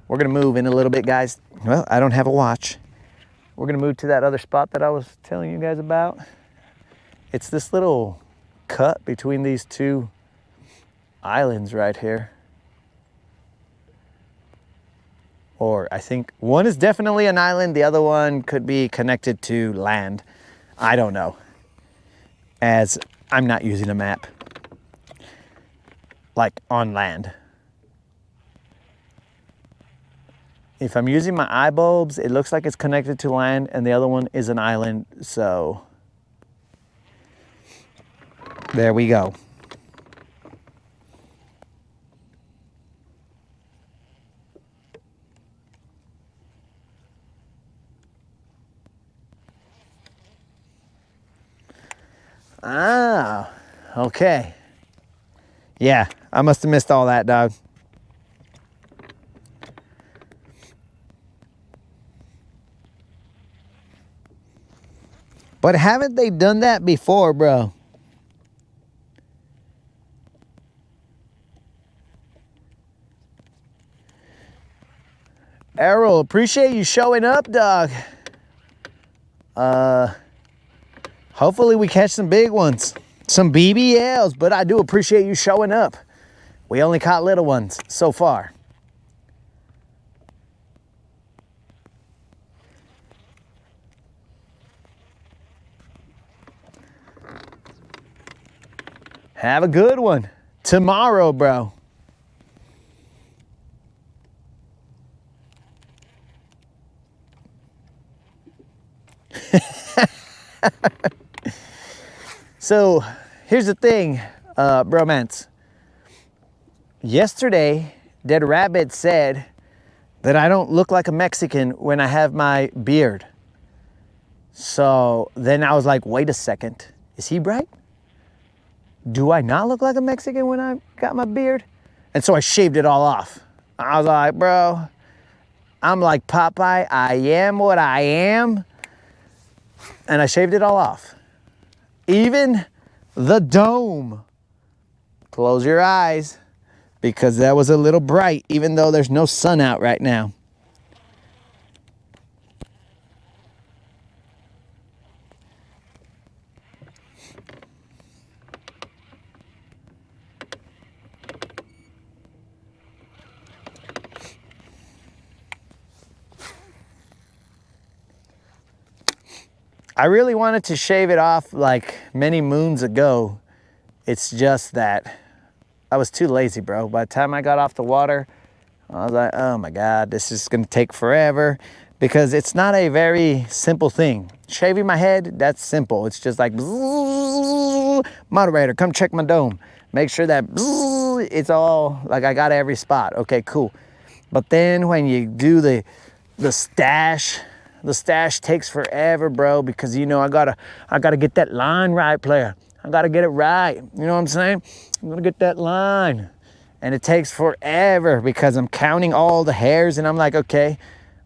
We're gonna move in a little bit, guys. Well, I don't have a watch. We're gonna move to that other spot that I was telling you guys about. It's this little cut between these two islands right here. Or I think one is definitely an island. The other one could be connected to land. I don't know, as I'm not using a map like on land. If I'm using my eye bulbs, it looks like it's connected to land, and the other one is an island, so there we go. Ah, okay. Yeah, I must have missed all that, dog. But haven't they done that before, bro? Errol, appreciate you showing up, dog. Hopefully we catch some big ones, some BBLs, but I do appreciate you showing up. We only caught little ones so far. Have a good one tomorrow, bro. So here's the thing, bromance. Yesterday, Dead Rabbit said that I don't look like a Mexican when I have my beard. So then I was like, wait a second, is he right? Do I not look like a Mexican when I got my beard? And so I shaved it all off. I was like, bro, I'm like Popeye, I am what I am. And I shaved it all off. Even the dome. Close your eyes. because that was a little bright, even though there's no sun out right now. I really wanted to shave it off like many moons ago. It's just that I was too lazy, bro. By the time I got off the water, I was like, oh my God, this is gonna take forever, because it's not a very simple thing. Shaving my head, that's simple. It's just like, moderator, come check my dome. Make sure that it's all, like I got every spot. Okay, cool. But then when you do the stash, the stash takes forever, bro, because you know I gotta get that line right, player. I gotta get it right. You know what I'm saying? I'm gonna get that line. And it takes forever because I'm counting all the hairs, and I'm like, okay,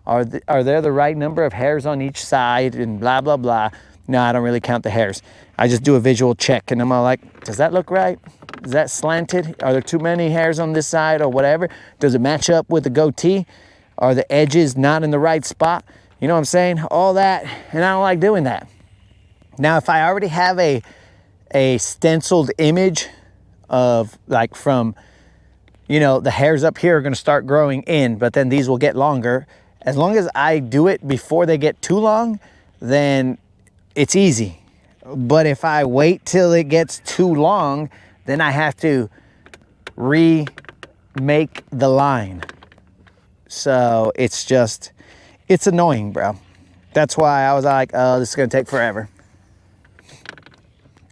are there the right number of hairs on each side, and blah, blah, blah. No, I don't really count the hairs. I just do a visual check, and I'm all like, does that look right? Is that slanted? Are there too many hairs on this side or whatever? Does it match up with the goatee? Are the edges not in the right spot? You know what I'm saying? All that, and I don't like doing that. Now, if I already have a stenciled image of, like, from, you know, the hairs up here are gonna start growing in, but then these will get longer. As long as I do it before they get too long, then it's easy. But if I wait till it gets too long, then I have to remake the line. So it's just, it's annoying, bro. That's why I was like, oh, this is gonna take forever.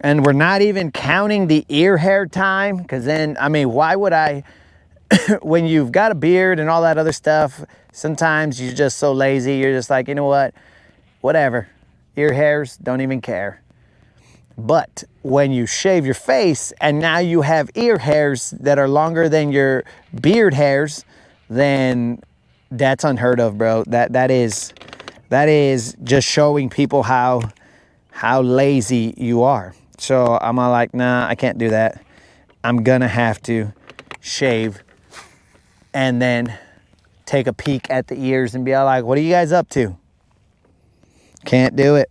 And we're not even counting the ear hair time, because then, I mean, why would I, when you've got a beard and all that other stuff, sometimes you're just so lazy, you're just like, you know what, whatever. Ear hairs, don't even care. But when you shave your face and now you have ear hairs that are longer than your beard hairs, then that's unheard of, bro. That is just showing people how lazy you are. So I'm all like, nah, I can't do that. I'm gonna have to shave and then take a peek at the ears and be all like, what are you guys up to? Can't do it.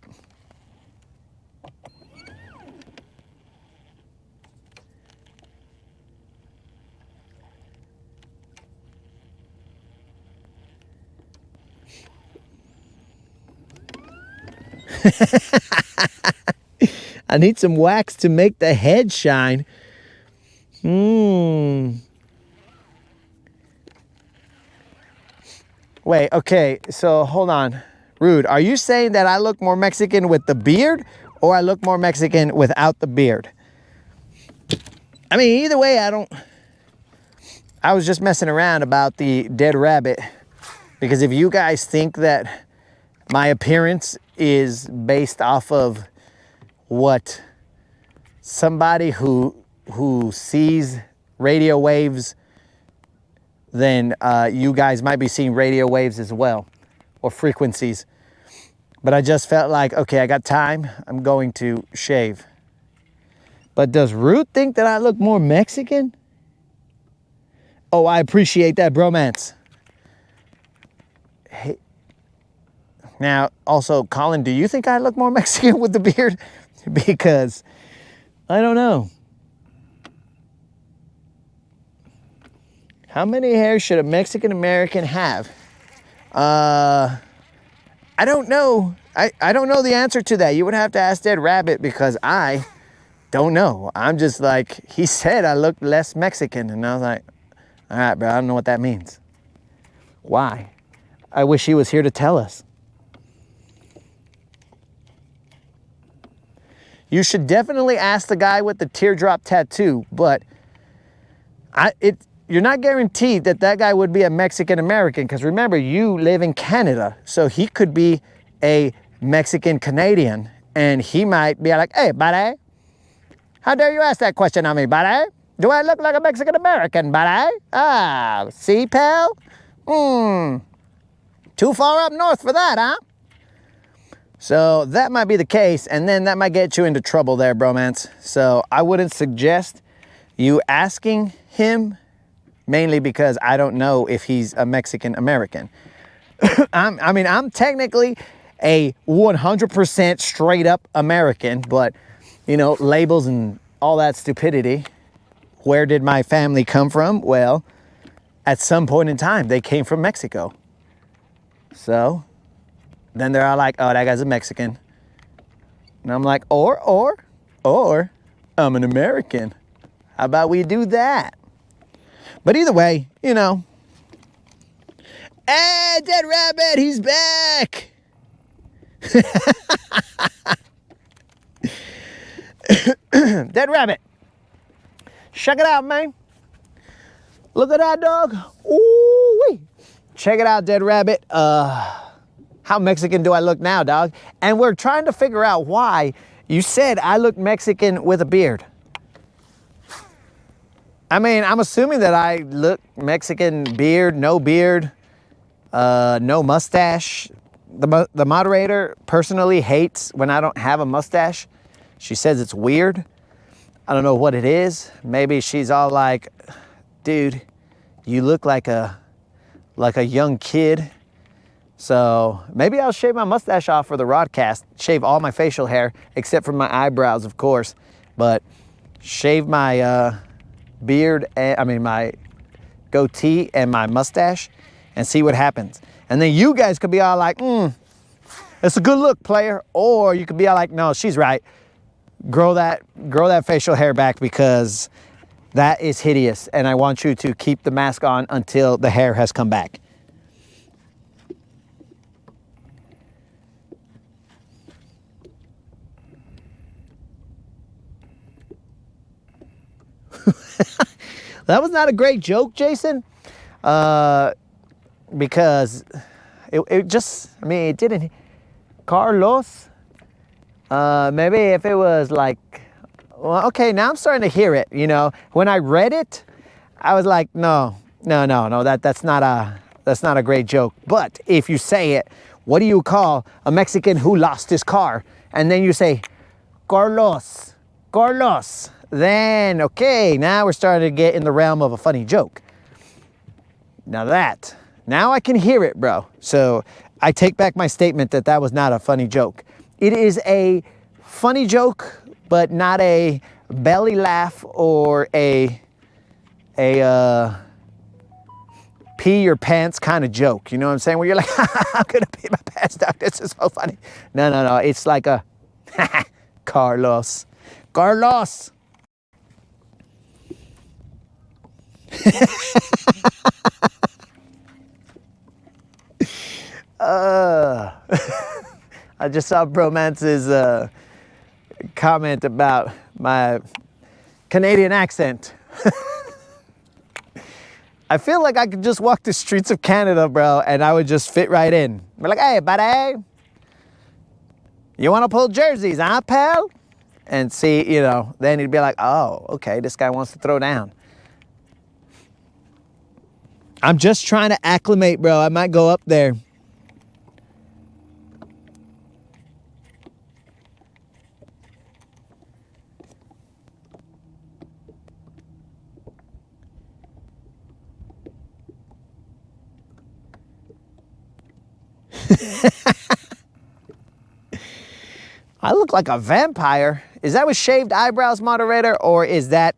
I need some wax to make the head shine. Wait, okay, so hold on. Rude, are you saying that I look more Mexican with the beard, or I look more Mexican without the beard? I mean, either way, I was just messing around about the dead rabbit, because if you guys think that my appearance is based off of what somebody who sees radio waves, then you guys might be seeing radio waves as well, or frequencies. But I just felt like, okay, I got time, I'm going to shave. But does Ruth think that I look more Mexican? Oh, I appreciate that bromance. Hey. Now, also, Colin, do you think I look more Mexican with the beard? Because I don't know. How many hairs should a Mexican American have? I don't know. I don't know the answer to that. You would have to ask Dead Rabbit, because I don't know. I'm just like, he said I look less Mexican, and I was like, all right, bro, I don't know what that means. Why? I wish he was here to tell us. You should definitely ask the guy with the teardrop tattoo, but you're not guaranteed that that guy would be a Mexican American, because remember, you live in Canada, so he could be a Mexican Canadian, and he might be like, hey, buddy, how dare you ask that question on me, buddy? Do I look like a Mexican American, buddy? Ah, see, pal? Too far up north for that, huh? So that might be the case, and then that might get you into trouble there, bromance. So I wouldn't suggest you asking him mainly because I don't know if he's a Mexican American. I mean, I'm technically a 100% straight up American, but you know, labels and all that stupidity. Where did my family come from? Well, at some point in time, they came from Mexico. So then they're all like, oh, that guy's a Mexican. And I'm like, or I'm an American. How about we do that? But either way, you know. Hey, Dead Rabbit, he's back. Dead Rabbit. Check it out, man. Look at that dog. Ooh-wee. Check it out, Dead Rabbit. How Mexican do I look now, dog? And we're trying to figure out why you said I look Mexican with a beard. I mean, I'm assuming that I look Mexican, beard, no mustache. The moderator personally hates when I don't have a mustache. She says it's weird. I don't know what it is. Maybe she's all like, dude, you look like a young kid. So maybe I'll shave my mustache off for the broadcast, shave all my facial hair, except for my eyebrows, of course, but shave my beard, my goatee and my mustache and see what happens. And then you guys could be all like, it's a good look, player. Or you could be all like, no, she's right. Grow that facial hair back because that is hideous. And I want you to keep the mask on until the hair has come back. That was not a great joke, Jason, because it just, I mean, it didn't. Carlos, maybe if it was like, well, okay, now I'm starting to hear it, you know. When I read it, I was like, no, that's not a great joke. But if you say it, what do you call a Mexican who lost his car? And then you say, Carlos. Then, okay, now we're starting to get in the realm of a funny joke. Now I can hear it, bro. So I take back my statement that was not a funny joke. It is a funny joke, but not a belly laugh or a pee your pants kind of joke. You know what I'm saying? Where you're like, I'm gonna pee my pants, dog. This is so funny. No. It's like a Carlos. I just saw Bromance's comment about my Canadian accent. I feel like I could just walk the streets of Canada, bro, and I would just fit right in. Be like, hey, buddy, you want to pull jerseys, huh, pal? And see, you know, then he'd be like, oh, okay, this guy wants to throw down. I'm just trying to acclimate, bro. I might go up there. I look like a vampire. Is that with shaved eyebrows, moderator, or is that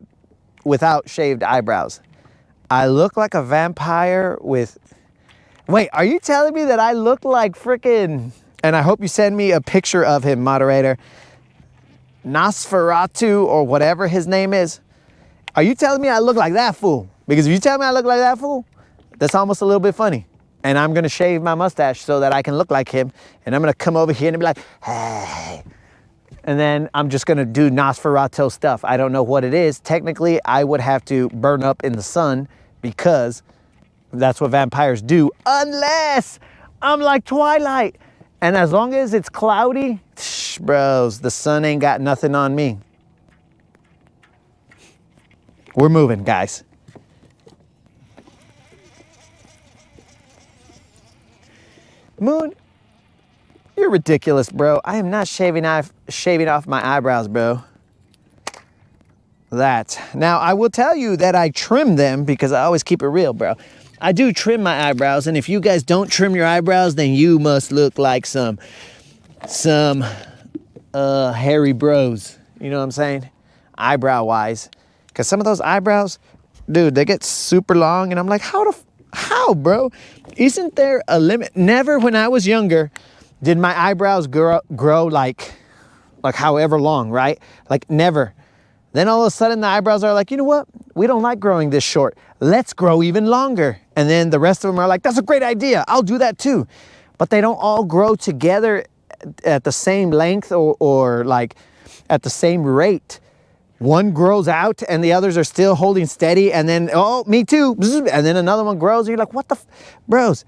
without shaved eyebrows? I look like a vampire with... Wait, are you telling me that I look like frickin'... And I hope you send me a picture of him, moderator. Nosferatu, or whatever his name is. Are you telling me I look like that fool? Because if you tell me I look like that fool, that's almost a little bit funny. And I'm going to shave my mustache so that I can look like him. And I'm going to come over here and be like, hey. And then I'm just going to do Nosferatu stuff. I don't know what it is. Technically, I would have to burn up in the sun because that's what vampires do. Unless I'm like Twilight. And as long as it's cloudy, bros, the sun ain't got nothing on me. We're moving, guys. Moon, you're ridiculous, bro. I am not shaving off my eyebrows, bro. that. Now, I will tell you that I trim them because I always keep it real, bro. I do trim my eyebrows, and if you guys don't trim your eyebrows, then you must look like some hairy bros. You know what I'm saying? Eyebrow-wise. Because some of those eyebrows, dude, they get super long, and I'm like, how, bro? Isn't there a limit? Never when I was younger did my eyebrows grow like however long, right? Like never. Then all of a sudden the eyebrows are like, you know what? We don't like growing this short. Let's grow even longer. And then the rest of them are like, that's a great idea. I'll do that too. But they don't all grow together at the same length or like at the same rate. One grows out and the others are still holding steady, and then, oh, me too. And then another one grows and you're like, what the bros?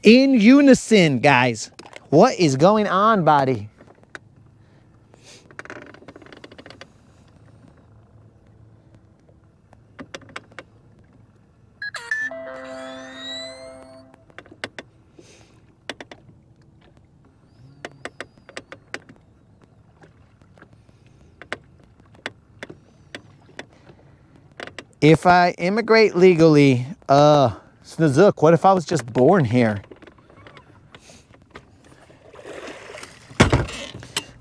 In unison, guys. What is going on, body? If I immigrate legally, Snazook, what if I was just born here?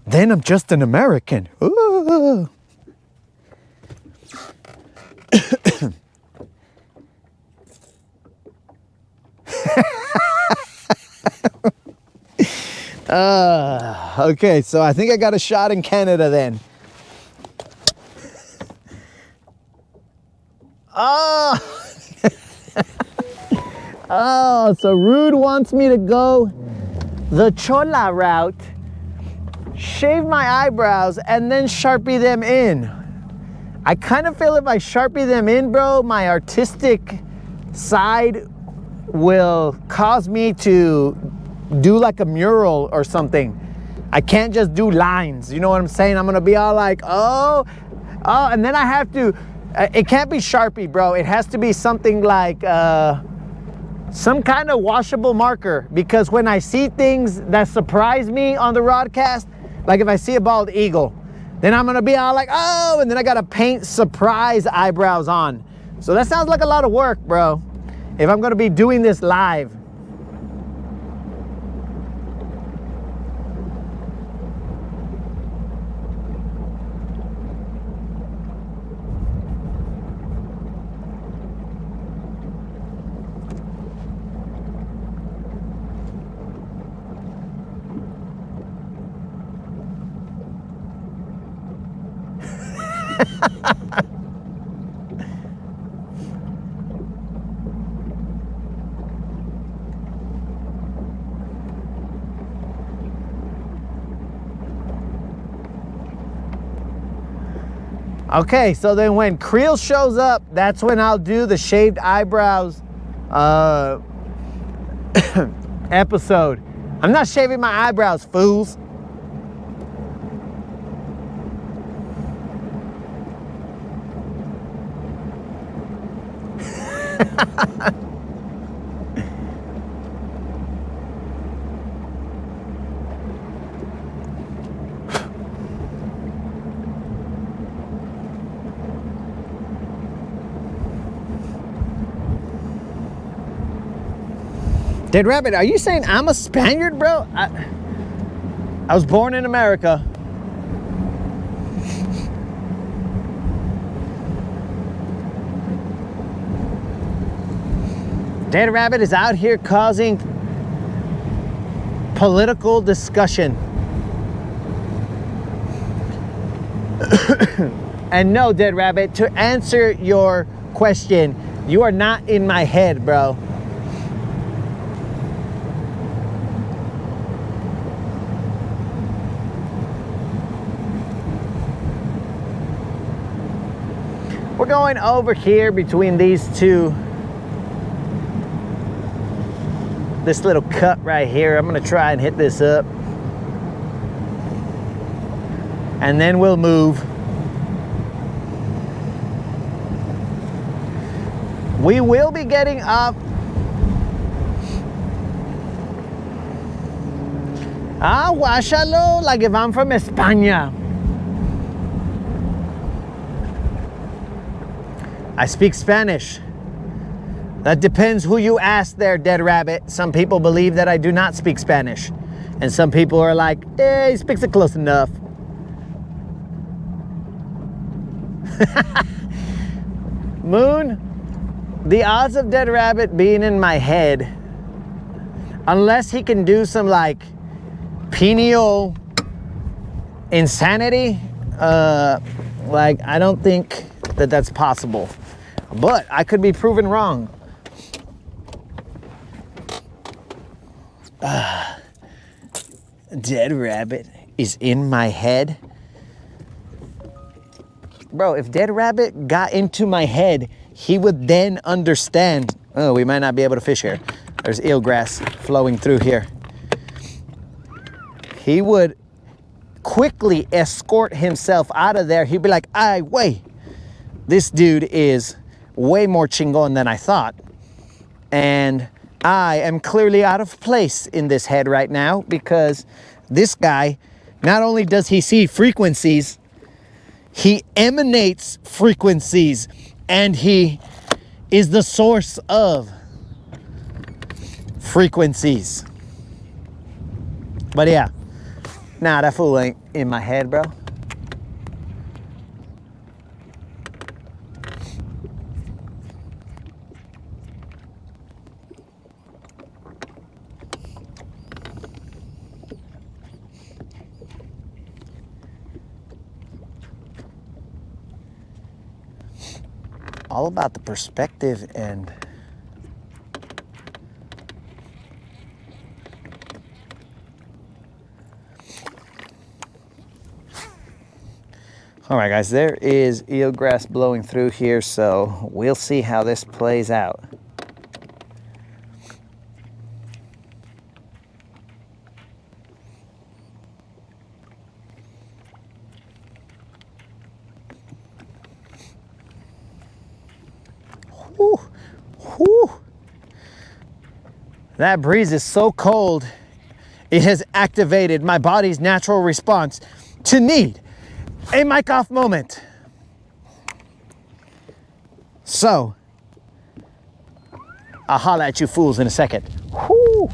Then I'm just an American. Ooh. Okay, so I think I got a shot in Canada then. Oh, oh, so Rude wants me to go the Chola route, shave my eyebrows, and then Sharpie them in. I kind of feel if I Sharpie them in, bro, my artistic side will cause me to do like a mural or something. I can't just do lines, you know what I'm saying? I'm gonna be all like, oh, and then I have to, it can't be Sharpie, bro. It has to be something like some kind of washable marker, because when I see things that surprise me on the broadcast, like if I see a bald eagle, then I'm gonna be all like, oh, and then I gotta paint surprise eyebrows on. So that sounds like a lot of work, bro, if I'm gonna be doing this live. Okay, so then when Creel shows up, that's when I'll do the shaved eyebrows episode. I'm not shaving my eyebrows, fools. Dead Rabbit, are you saying I'm a Spaniard, bro? I was born in America. Dead Rabbit is out here causing political discussion. And no, Dead Rabbit, to answer your question, you are not in my head, bro. We're going over here between these two. This little cut right here. I'm gonna try and hit this up. And then we'll move. We will be getting up. Guáchalo, like if I'm from España. I speak Spanish. That depends who you ask there, Dead Rabbit. Some people believe that I do not speak Spanish. And some people are like, he speaks it close enough. Moon, the odds of Dead Rabbit being in my head, unless he can do some like pineal insanity, like I don't think that that's possible. But I could be proven wrong. Dead Rabbit is in my head. Bro, if Dead Rabbit got into my head, he would then understand. Oh, we might not be able to fish here. There's eelgrass flowing through here. He would quickly escort himself out of there. He'd be like, ay, wait, this dude is way more chingon than I thought. And I am clearly out of place in this head right now because this guy, not only does he see frequencies, he emanates frequencies, and he is the source of frequencies. But yeah, nah, that fool ain't in my head, bro. All about the perspective and all right, guys, there is eelgrass blowing through here, so we'll see how this plays out. Whew, whew. That breeze is so cold, it has activated my body's natural response to need a mic off moment. So, I'll holler at you fools in a second. Whew.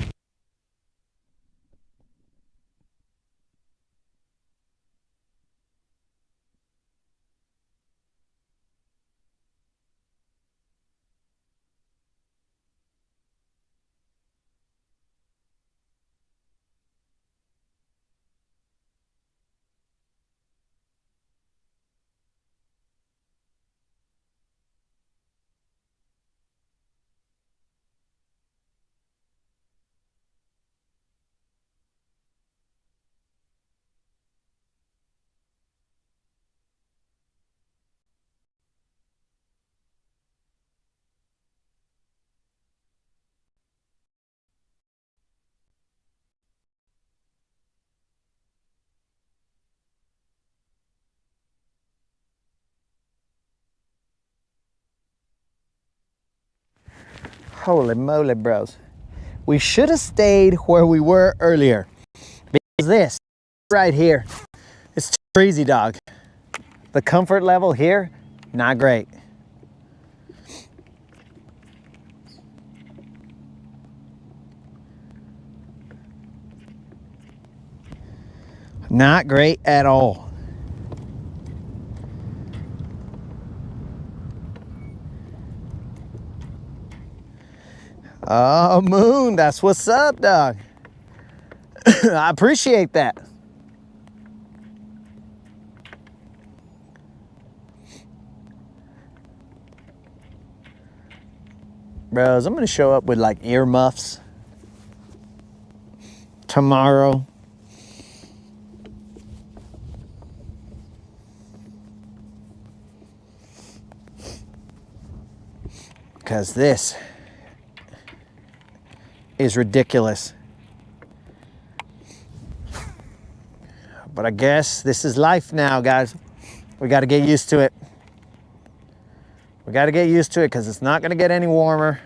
Holy moly, bros. We should have stayed where we were earlier. Because this right here, it's too breezy, dog. The comfort level here, not great. Not great at all. Oh, Moon, that's what's up, dog. I appreciate that. Bros, I'm gonna show up with like earmuffs tomorrow. Because this is ridiculous. But I guess this is life now, guys. We got to get used to it. We got to get used to it because it's not going to get any warmer.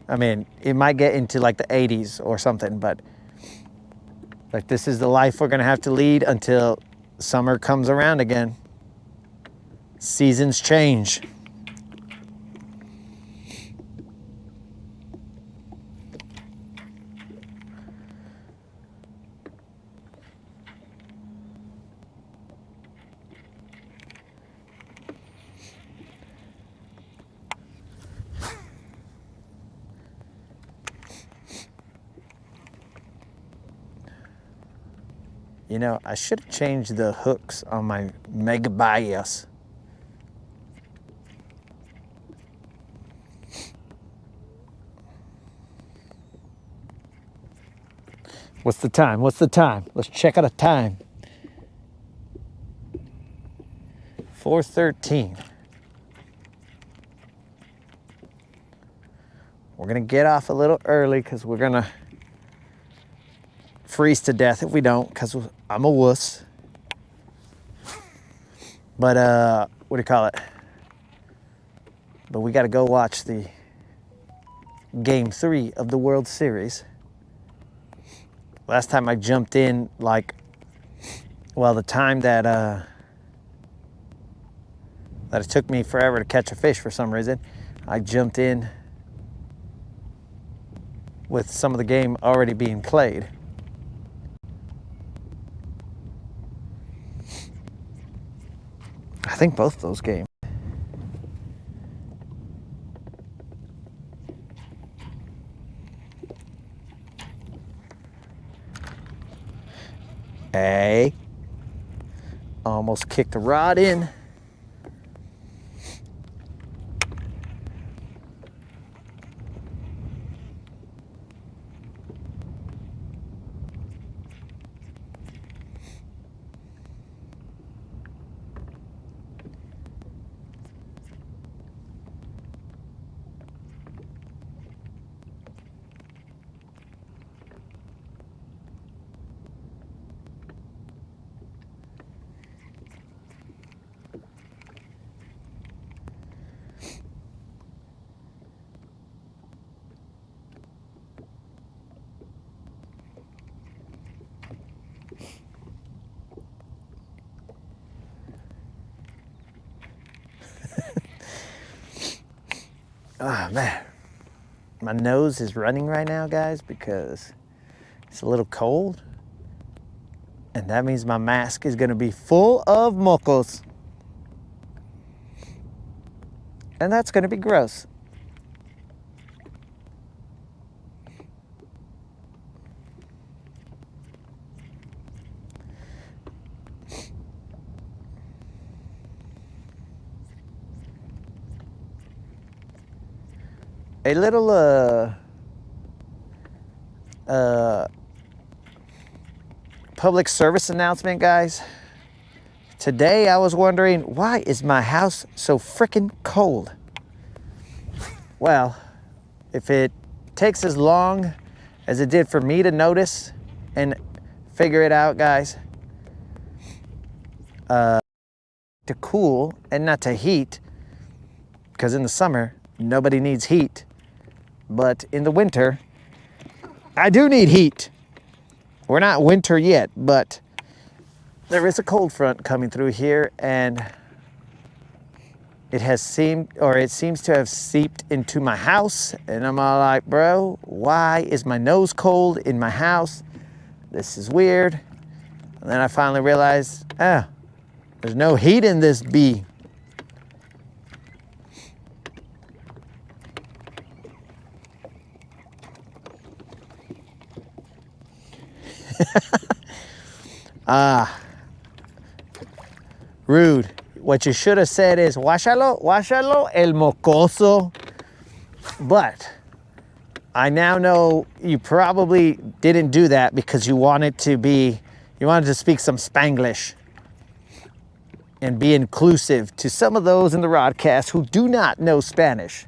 I mean, it might get into like the 80s or something, but like this is the life we're going to have to lead until summer comes around again. Seasons change. You know, I should have changed the hooks on my mega bias. What's the time? What's the time? Let's check out a time. 4:13. We're gonna get off a little early because we're gonna freeze to death if we don't, because I'm a wuss. But what do you call it? But we gotta go watch the Game 3 of the World Series. Last time I jumped in, like, well, the time that it took me forever to catch a fish for some reason, I jumped in with some of the game already being played. I think both those games. Hey, almost kicked the rod in. Oh man, my nose is running right now, guys, because it's a little cold. And that means my mask is gonna be full of mocos. And that's gonna be gross. A little public service announcement, guys. Today I was wondering, why is my house so freaking cold? Well, if it takes as long as it did for me to notice and figure it out, guys, to cool and not to heat, because in the summer nobody needs heat, but in the winter I do need heat. We're not winter yet, but there is a cold front coming through here, and it seems to have seeped into my house, and I'm all like, bro, why is my nose cold in my house? This is weird. And then I finally realized, there's no heat in this bee. Rude. What you should have said is, washalo el mocoso. But I now know you probably didn't do that because you wanted to speak some Spanglish and be inclusive to some of those in the broadcast who do not know Spanish.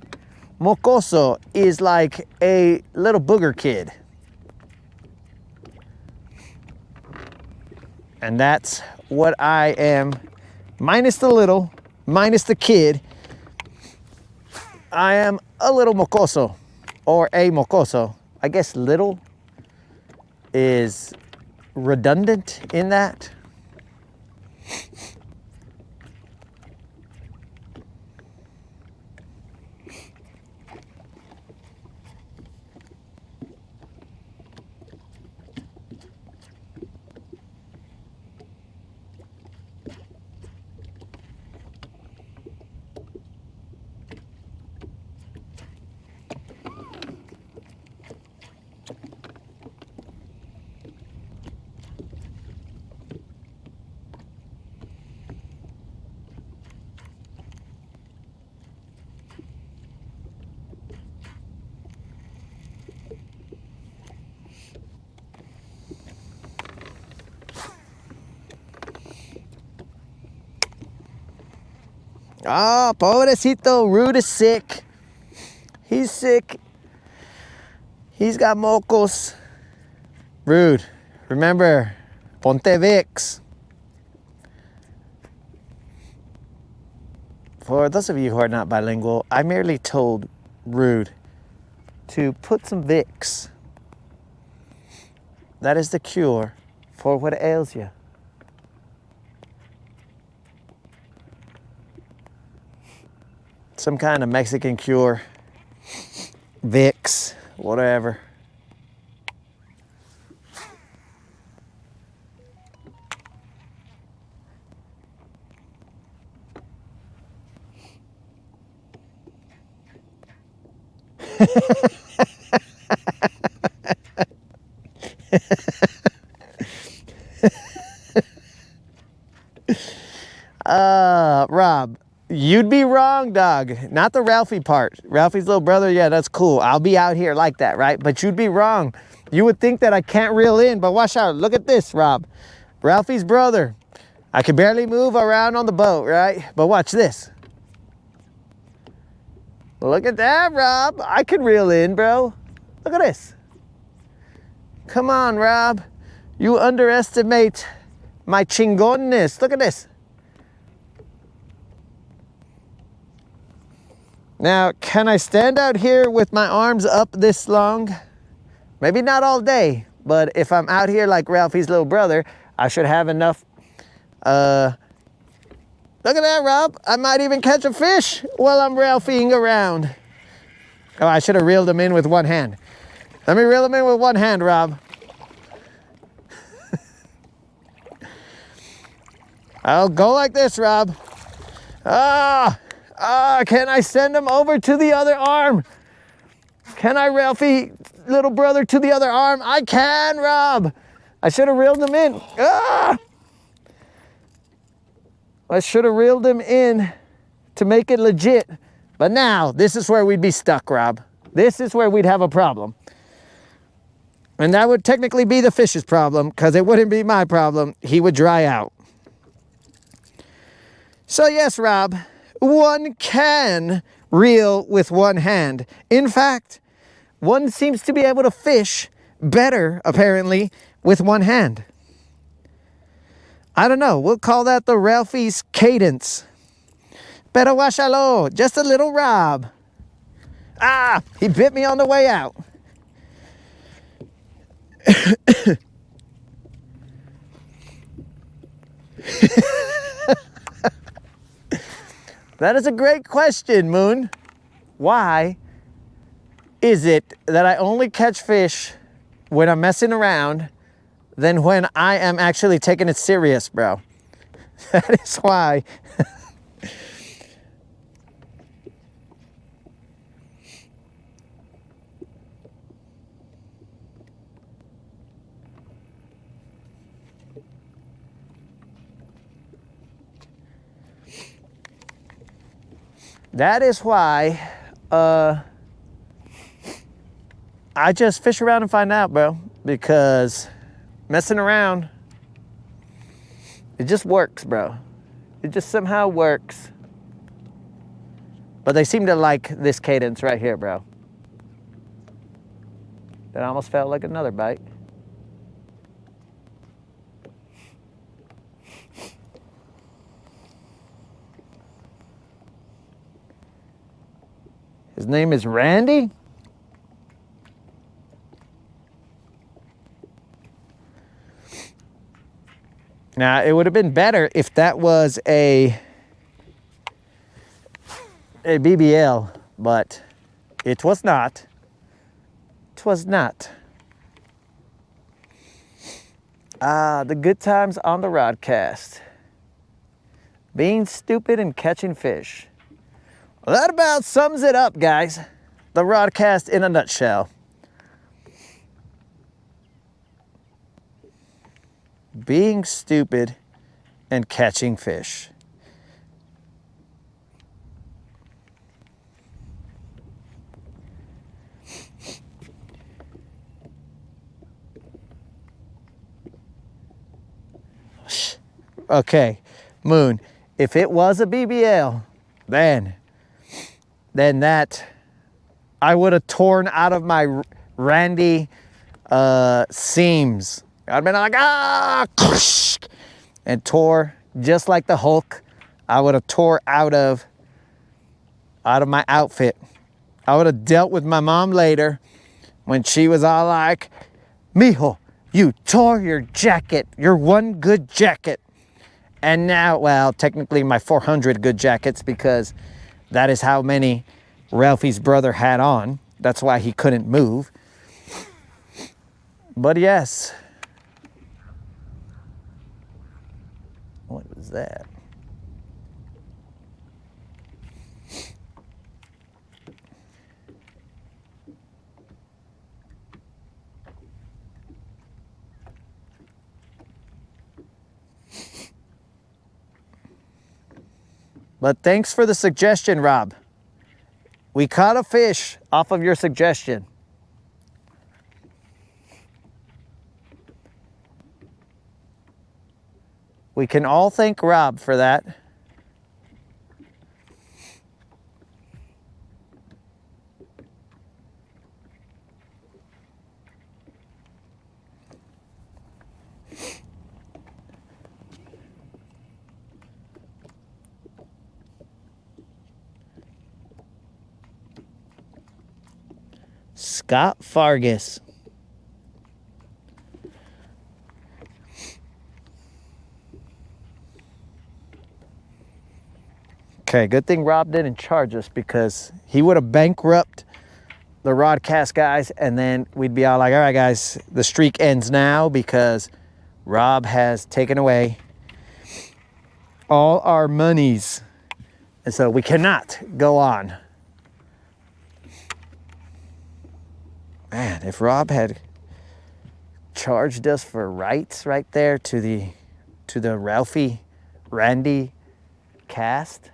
Mocoso is like a little booger kid. And that's what I am, minus the little, minus the kid. I am a little mocoso, or a mocoso. I guess little is redundant in that. Oh, pobrecito, Rude is sick. He's sick. He's got mocos. Rude, remember, ponte Vicks. For those of you who are not bilingual, I merely told Rude to put some Vicks. That is the cure for what ails you. Some kind of Mexican cure. Vicks, whatever. Rob, you'd be wrong, dog. Not the Ralphie part. Ralphie's little brother, yeah, that's cool. I'll be out here like that, right? But you'd be wrong. You would think that I can't reel in, but watch out. Look at this, Rob. Ralphie's brother. I can barely move around on the boat, right? But watch this. Look at that, Rob. I can reel in, bro. Look at this. Come on, Rob. You underestimate my chingonness. Look at this. Now, can I stand out here with my arms up this long? Maybe not all day, but if I'm out here like Ralphie's little brother, I should have enough. Look at that, Rob. I might even catch a fish while I'm Ralphieing around. Oh, I should have reeled him in with one hand. Let me reel him in with one hand, Rob. I'll go like this, Rob. Can I send him over to the other arm? Can I, Ralphie, little brother, to the other arm? I can, Rob. I should have reeled him in. I should have reeled him in to make it legit. But now, this is where we'd be stuck, Rob. This is where we'd have a problem. And that would technically be the fish's problem, because it wouldn't be my problem. He would dry out. So yes, Rob, one can reel with one hand. In fact, one seems to be able to fish better, apparently, with one hand. I don't know. We'll call that the Ralphie's cadence. Pero guáchalo, just a little Rob. He bit me on the way out. That is a great question, Moon. Why is it that I only catch fish when I'm messing around than when I am actually taking it serious, bro? That is why. That is why I just fish around and find out, bro, because messing around, it just works, bro. It just somehow works. But they seem to like this cadence right here, bro. That almost felt like another bite. His name is Randy? Now, it would have been better if that was a BBL, but it was not. It was not. The good times on the rodcast. Being stupid and catching fish. Well, that about sums it up, guys. The rodcast in a nutshell. Being stupid and catching fish. Okay, Moon, if it was a BBL, then that, I would have torn out of my Randy seams. I'd been like, ah, and tore just like the Hulk. I would have tore out of my outfit. I would have dealt with my mom later when she was all like, mijo, you tore your jacket, your one good jacket. And now, well, technically my 400 good jackets, because that is how many Ralphie's brother had on. That's why he couldn't move. But yes. What was that? But thanks for the suggestion, Rob. We caught a fish off of your suggestion. We can all thank Rob for that. Scott Fargus. Okay, good thing Rob didn't charge us, because he would have bankrupted the Rodcast guys, and then we'd be all like, all right, guys, the streak ends now because Rob has taken away all our monies. And so we cannot go on. Man, if Rob had charged us for rights right there to the Ralphie Randy cast,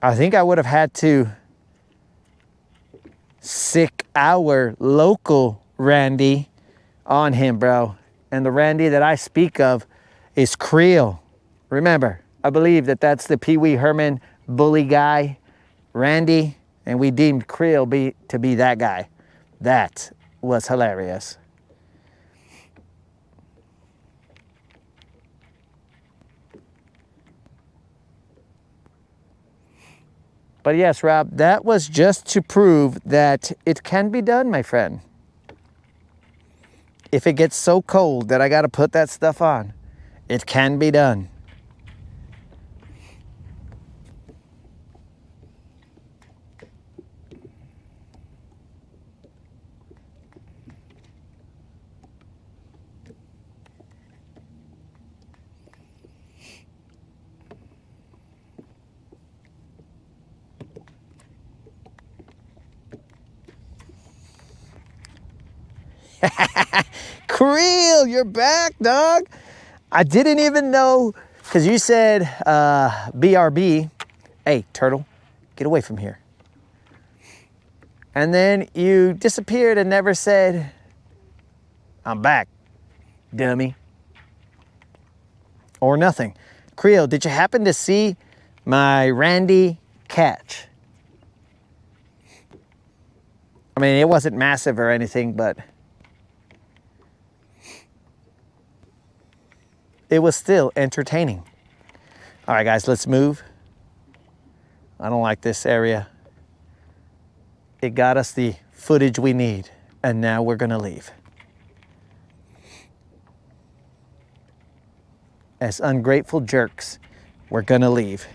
I think I would have had to sick our local Randy on him, bro. And the Randy that I speak of is Creel. Remember, I believe that that's the Pee Wee Herman bully guy, Randy, and we deemed Creel to be that guy. That was hilarious. But yes, Rob, that was just to prove that it can be done, my friend. If it gets so cold that I got to put that stuff on, it can be done. Creel, you're back, dog. I didn't even know, because you said BRB. Hey, turtle, get away from here. And then you disappeared and never said, I'm back, dummy. Or nothing. Creel, did you happen to see my Randy catch? I mean, it wasn't massive or anything, but it was still entertaining. All right, guys, let's move. I don't like this area. It got us the footage we need, and now we're gonna leave. As ungrateful jerks, we're gonna leave.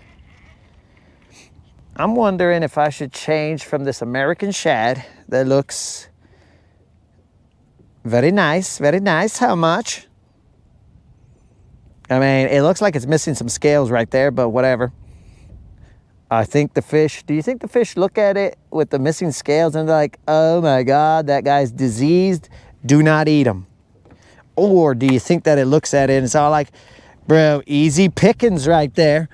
I'm wondering if I should change from this American shad that looks very nice, very nice. How much? I mean, it looks like it's missing some scales right there, but whatever. I think the fish, do you think the fish look at it with the missing scales and they're like, oh my God, that guy's diseased, do not eat him? Or do you think that it looks at it and it's all like, bro, easy pickings right there.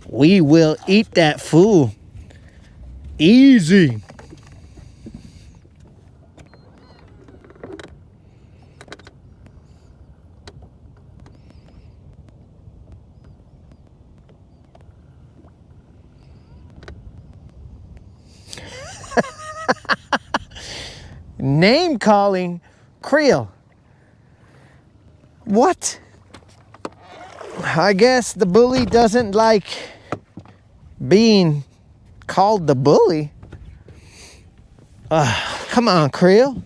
We will eat that fool. Easy. Name calling Creel. What? I guess the bully doesn't like being called the bully. Come on, Creel.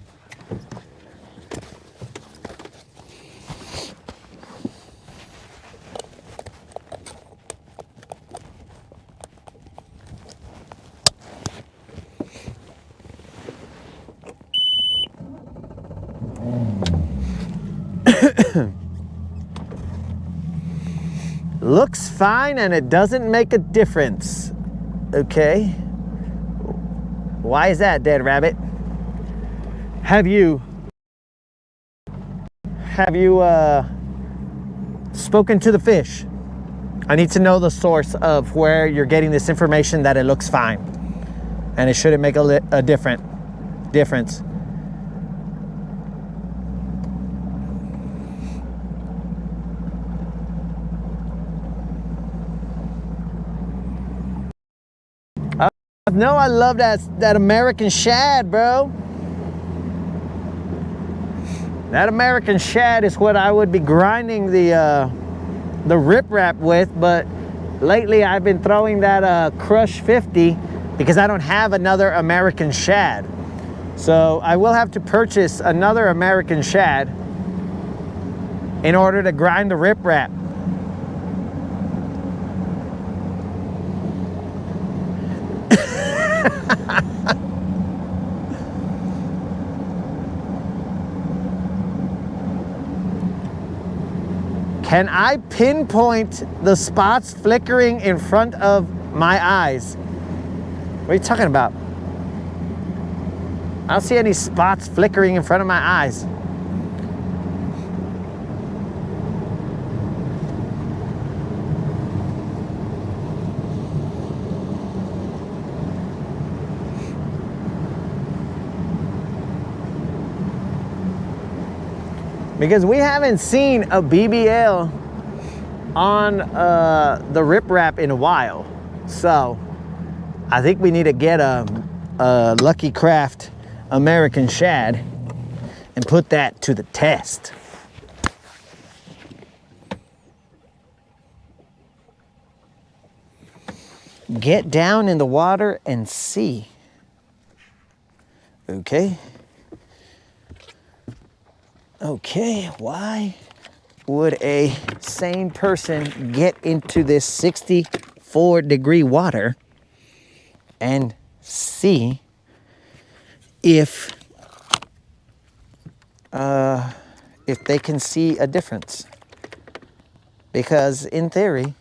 Looks fine and it doesn't make a difference. Okay. Why is that, Dead Rabbit? Have you spoken to the fish? I need to know the source of where you're getting this information that it looks fine and it shouldn't make a difference. No, I love that American shad, bro. That American shad is what I would be grinding the riprap with, but lately I've been throwing that Crush 50 because I don't have another American shad. So I will have to purchase another American shad in order to grind the riprap. Can I pinpoint the spots flickering in front of my eyes? What are you talking about? I don't see any spots flickering in front of my eyes. Because we haven't seen a BBL on the riprap in a while. So I think we need to get a Lucky Craft American shad and put that to the test. Get down in the water and see. Okay. Okay, why would a sane person get into this 64-degree water and see if they can see a difference? Because in theory,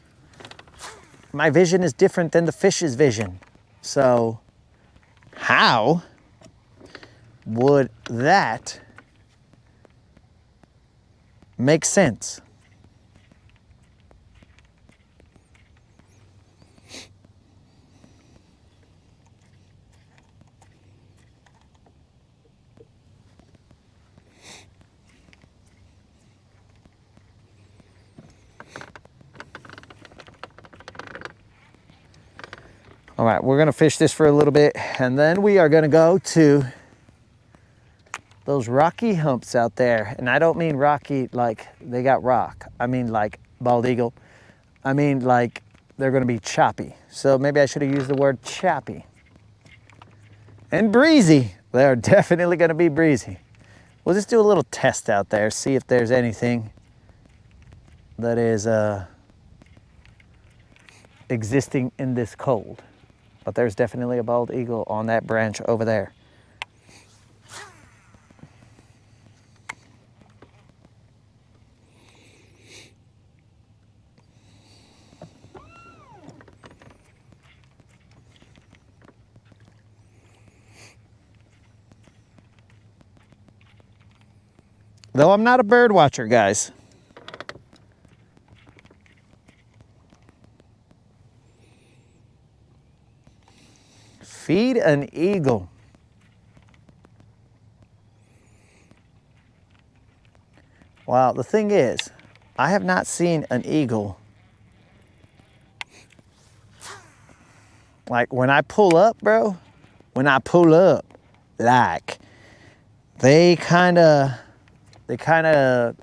my vision is different than the fish's vision. So how would that make sense? All right, we're gonna fish this for a little bit and then we are gonna go to those rocky humps out there. And I don't mean rocky like they got rock. I mean like bald eagle. I mean like they're gonna be choppy. So maybe I should have used the word choppy. And breezy. They're definitely gonna be breezy. We'll just do a little test out there, see if there's anything that is existing in this cold. But there's definitely a bald eagle on that branch over there. Though I'm not a bird watcher, guys. Feed an eagle. Well, the thing is, I have not seen an eagle. Like when I pull up, bro, when I pull up, like they kind of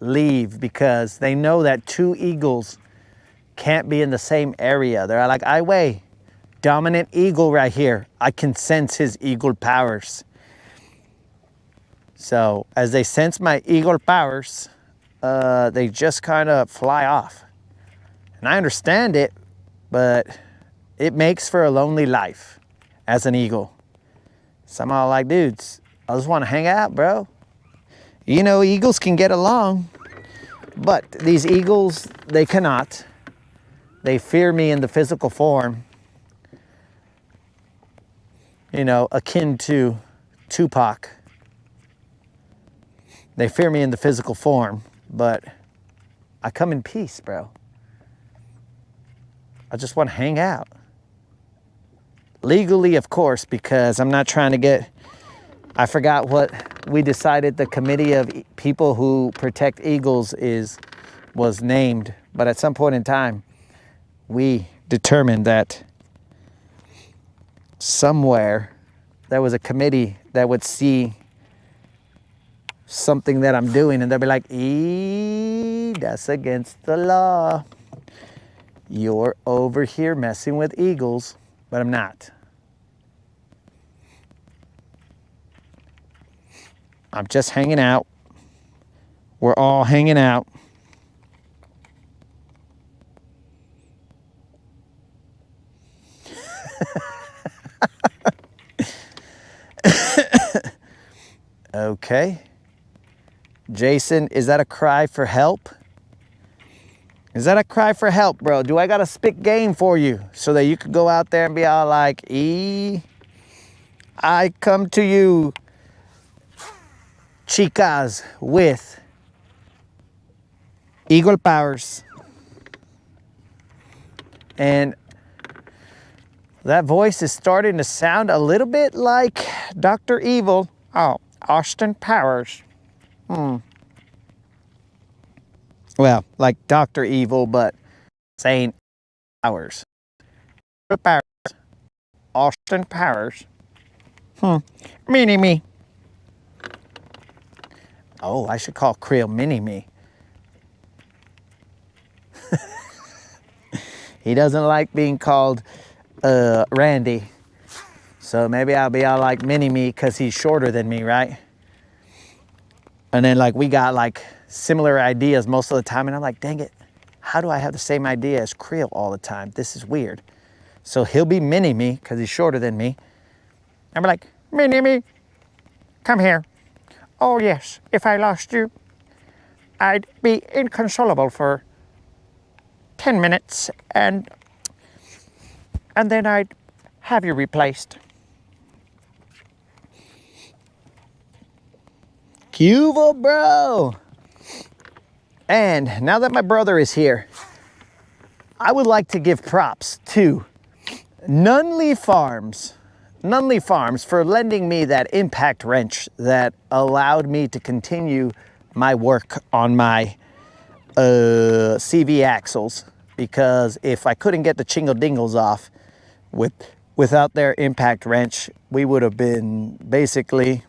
leave because they know that two eagles can't be in the same area. They're like, I weigh dominant eagle right here. I can sense his eagle powers. So as they sense my eagle powers, they just kind of fly off. And I understand it, but it makes for a lonely life as an eagle. So I'm all like, dudes, I just want to hang out, bro. You know, eagles can get along, but these eagles, they cannot. They fear me in the physical form, you know, akin to Tupac. They fear me in the physical form, but I come in peace, bro. I just want to hang out. Legally, of course, because I'm not trying to get, I forgot what we decided the committee of people who protect eagles was named, but at some point in time, we determined that somewhere there was a committee that would see something that I'm doing and they'll be like, that's against the law. You're over here messing with eagles, but I'm not. I'm just hanging out. We're all hanging out. Okay. Jason, is that a cry for help? Is that a cry for help, bro? Do I got to spit game for you so that you could go out there and be all like, I come to you, chicas, with eagle powers. And that voice is starting to sound a little bit like Dr. Evil. Oh, Austin Powers. Well, like Dr. Evil, but saying powers. Powers. Austin Powers. Mini-me. Oh, I should call Creel Mini-me. He doesn't like being called Randy. So maybe I'll be all like Mini-me because he's shorter than me, right? And then like we got like similar ideas most of the time. And I'm like, dang it, how do I have the same idea as Creel all the time? This is weird. So he'll be Mini-me because he's shorter than me. I'm like, Mini-me, come here. Oh yes, if I lost you, I'd be inconsolable for 10 minutes and then I'd have you replaced. Cuba, bro. And now that my brother is here, I would like to give props to Nunley Farms for lending me that impact wrench that allowed me to continue my work on my CV axles, because if I couldn't get the chingle dingles off without their impact wrench, we would have been basically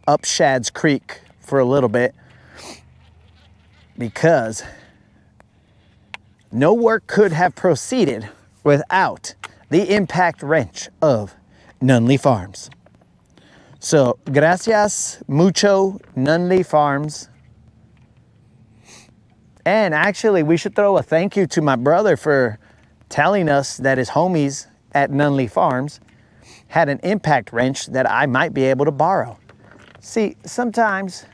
up Shad's Creek for a little bit, because no work could have proceeded without the impact wrench of Nunley Farms. So, gracias mucho, Nunley Farms. And actually, we should throw a thank you to my brother for telling us that his homies at Nunley Farms had an impact wrench that I might be able to borrow. See, sometimes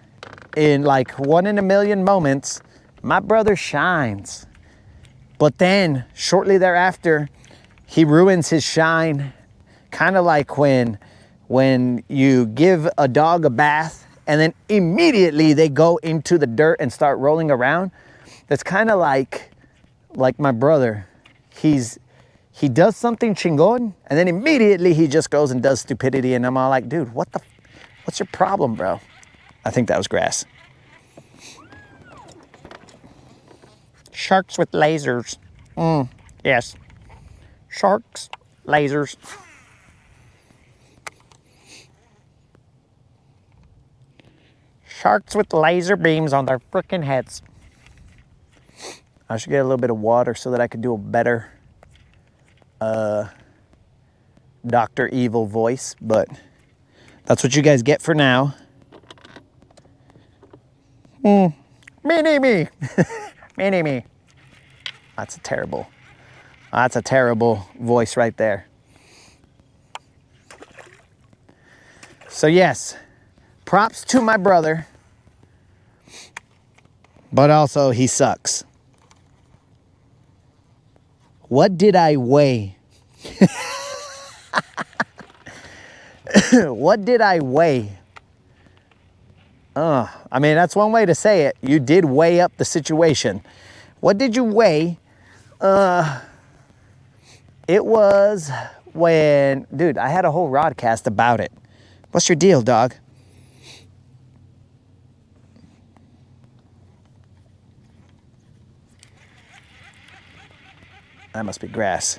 in like 1 in a million moments, my brother shines. But then shortly thereafter, he ruins his shine. Kind of like when you give a dog a bath and then immediately they go into the dirt and start rolling around. That's kind of like my brother. He does something chingon and then immediately he just goes and does stupidity, and I'm all like, dude, what's your problem, bro? I think that was grass. Sharks with lasers. Yes. Sharks, lasers. Sharks with laser beams on their freaking heads. I should get a little bit of water so that I could do a better Dr. Evil voice, but that's what you guys get for now. Mini me. Mini me. That's a terrible voice right there. So yes, props to my brother, but also he sucks. What did I weigh? What did I weigh? I mean, that's one way to say it. You did weigh up the situation. What did you weigh? It was when, dude, I had a whole rodcast about it. What's your deal, dog? That must be grass.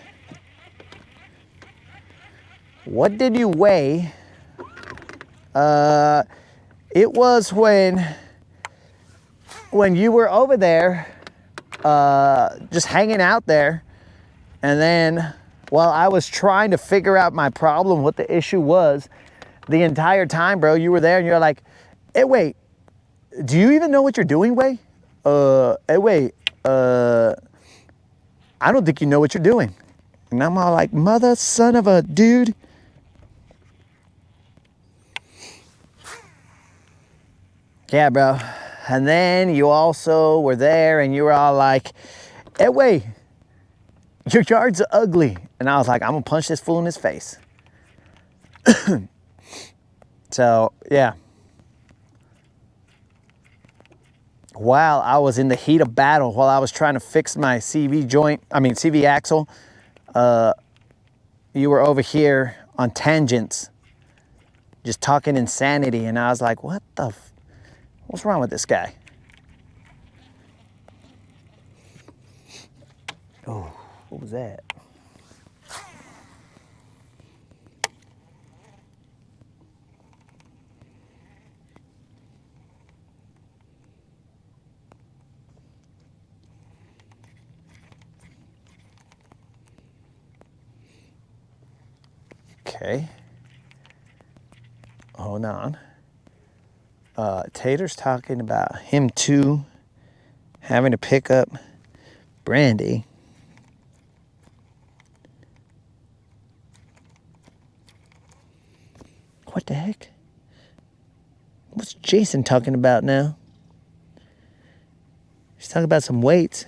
What did you weigh? It was when you were over there, just hanging out there, and then while I was trying to figure out my problem, what the issue was, the entire time, bro, you were there and you're like, hey, wait, do you even know what you're doing, Way? Hey, wait, I don't think you know what you're doing. And I'm all like, mother, son of a dude. Yeah, bro. And then you also were there and you were all like, hey, wait, your yard's ugly. And I was like, I'm gonna punch this fool in his face. So, yeah. While I was in the heat of battle, while I was trying to fix my CV axle, you were over here on tangents, just talking insanity. And I was like, what's wrong with this guy? Oh, what was that? Okay. Hold on. Tater's talking about him too having to pick up Brandy. What the heck? What's Jason talking about now? He's talking about some weights.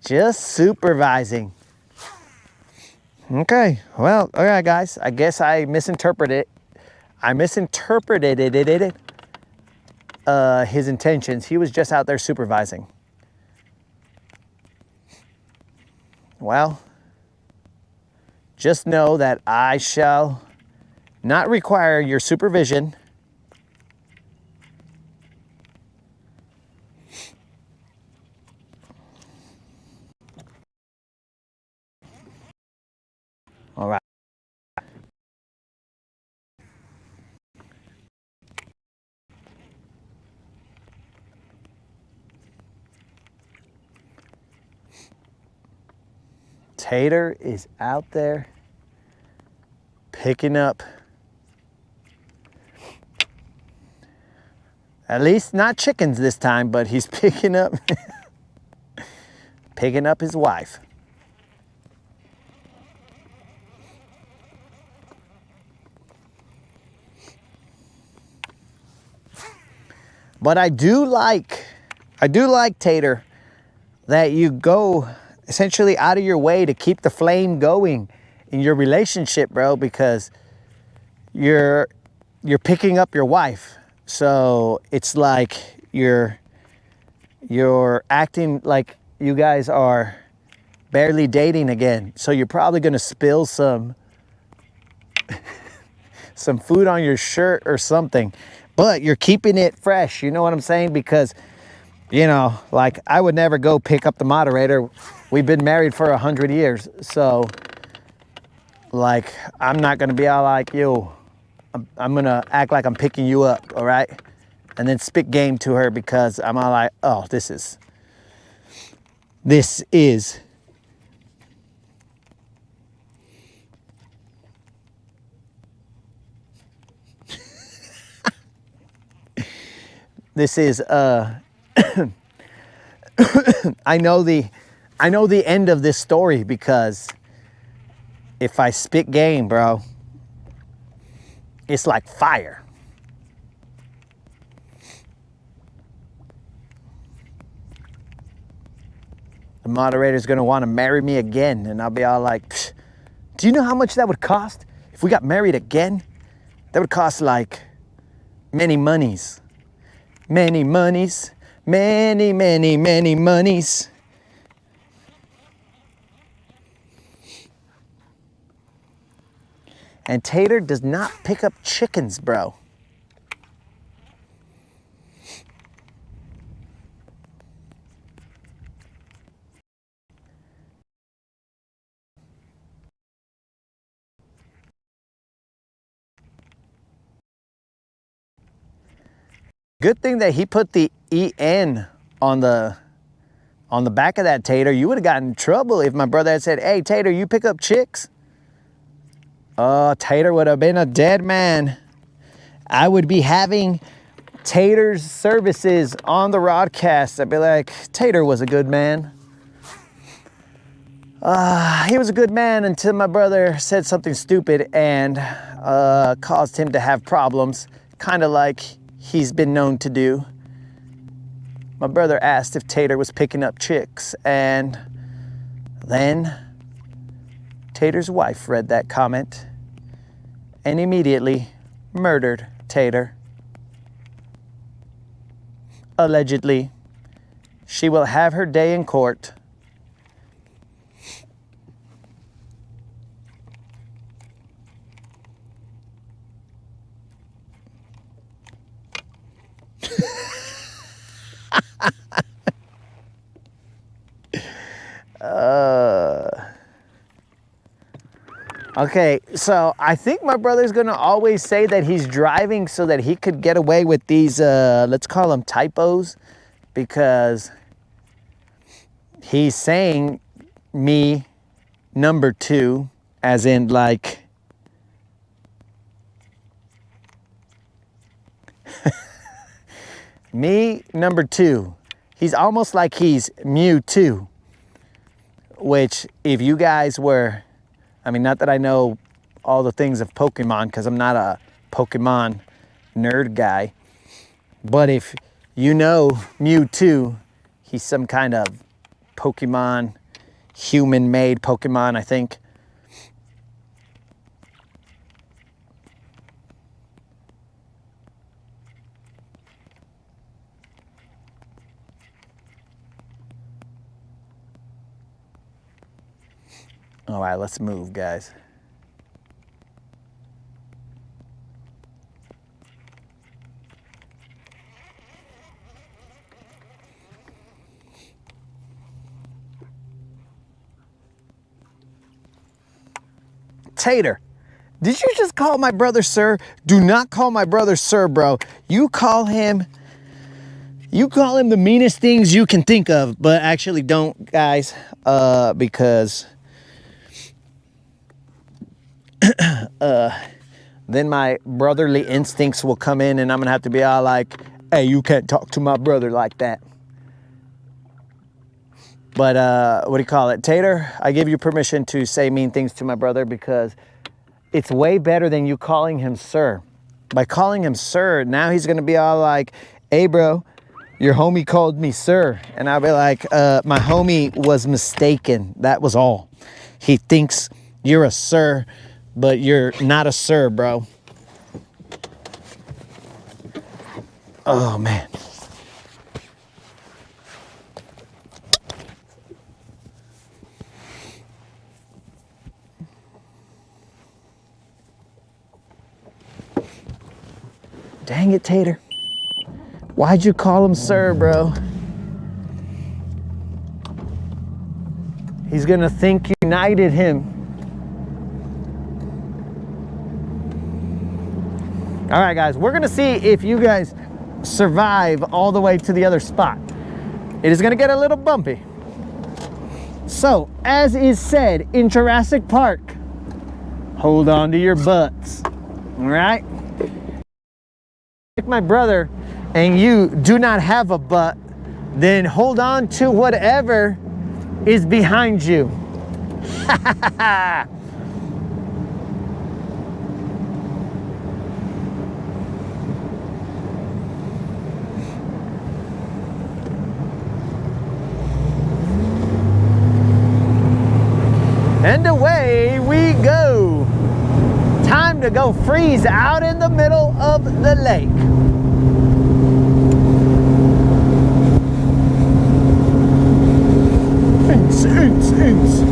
Just supervising. Okay, well, all right, guys. I guess I misinterpreted his intentions. He was just out there supervising. Well, just know that I shall not require your supervision. All right. Tater is out there picking up, at least not chickens this time, but he's picking up his wife. But I do like Tater, that you go essentially out of your way to keep the flame going in your relationship, bro, because you're picking up your wife. So it's like you're acting like you guys are barely dating again. So you're probably gonna spill some food on your shirt or something, but you're keeping it fresh. You know what I'm saying? Because, you know, like, I would never go pick up the moderator. We've been married for 100 years. So, like, I'm not going to be all like, yo, I'm gonna act like I'm picking you up, all right? And then spit game to her because I'm all like, oh, this is. This is I know the end of this story because if I spit game, bro, it's like fire. The moderator's gonna want to marry me again, and I'll be all like, psh, do you know how much that would cost if we got married again? That would cost like many monies. Many monies. Many, many, many monies. And Tater does not pick up chickens, bro. Good thing that he put the EN on the back of that, Tater. You would have gotten in trouble if my brother had said, hey, Tater, you pick up chicks? Oh, Tater would have been a dead man. I would be having Tater's services on the broadcast. I'd be like, Tater was a good man. He was a good man until my brother said something stupid and caused him to have problems, kind of like he's been known to do. My brother asked if Tater was picking up chicks, and then Tater's wife read that comment and immediately murdered Tater. Allegedly, she will have her day in court. Okay, so I think my brother's gonna always say that he's driving so that he could get away with these, let's call them typos, because he's saying me number 2, as in like, me number 2. He's almost like he's Mewtwo, which if you guys were, I mean, not that I know all the things of Pokemon because I'm not a Pokemon nerd guy, but if you know Mewtwo, he's some kind of Pokemon, human-made Pokemon, I think. All right, let's move, guys. Tater, did you just call my brother sir? Do not call my brother sir, bro. You call him the meanest things you can think of, but actually don't, guys, because then my brotherly instincts will come in and I'm gonna have to be all like, hey, you can't talk to my brother like that. But what do you call it? Tater, I give you permission to say mean things to my brother because it's way better than you calling him sir. By calling him sir, now he's gonna be all like, hey bro, your homie called me sir. And I'll be like, my homie was mistaken, that was all. He thinks you're a sir, but you're not a sir, bro. Oh, man. Dang it, Tater. Why'd you call him sir, bro? He's gonna think you knighted him. All right, guys, we're gonna see if you guys survive all the way to the other spot. It is gonna get a little bumpy. So, as is said in Jurassic Park, hold on to your butts, all right? Like my brother, and you do not have a butt, then hold on to whatever is behind you. And away we go. Time to go freeze out in the middle of the lake. Oops.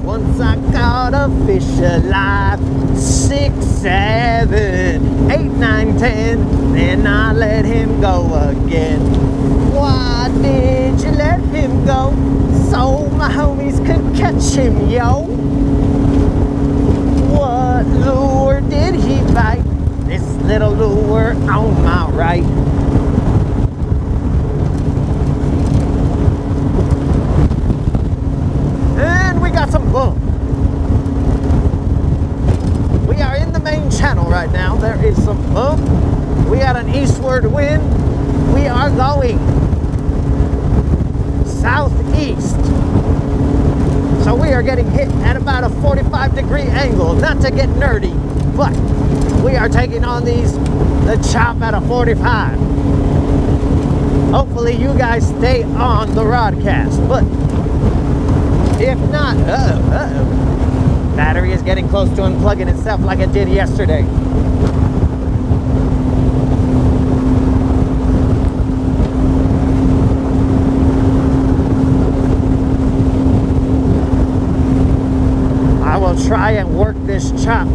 Once I caught a fish alive. 6, 7, 8, 9, 10. Then I let him go again. Why did you let him go? So my homies could catch him, yo. What lure did he bite? This little lure on my right. Got some boom. We are in the main channel right now. There is some boom. We got an eastward wind. We are going southeast. So we are getting hit at about a 45-degree angle. Not to get nerdy, but we are taking on the chop at a 45. Hopefully you guys stay on the broadcast, but if not, battery is getting close to unplugging itself like it did yesterday. I will try and work this chop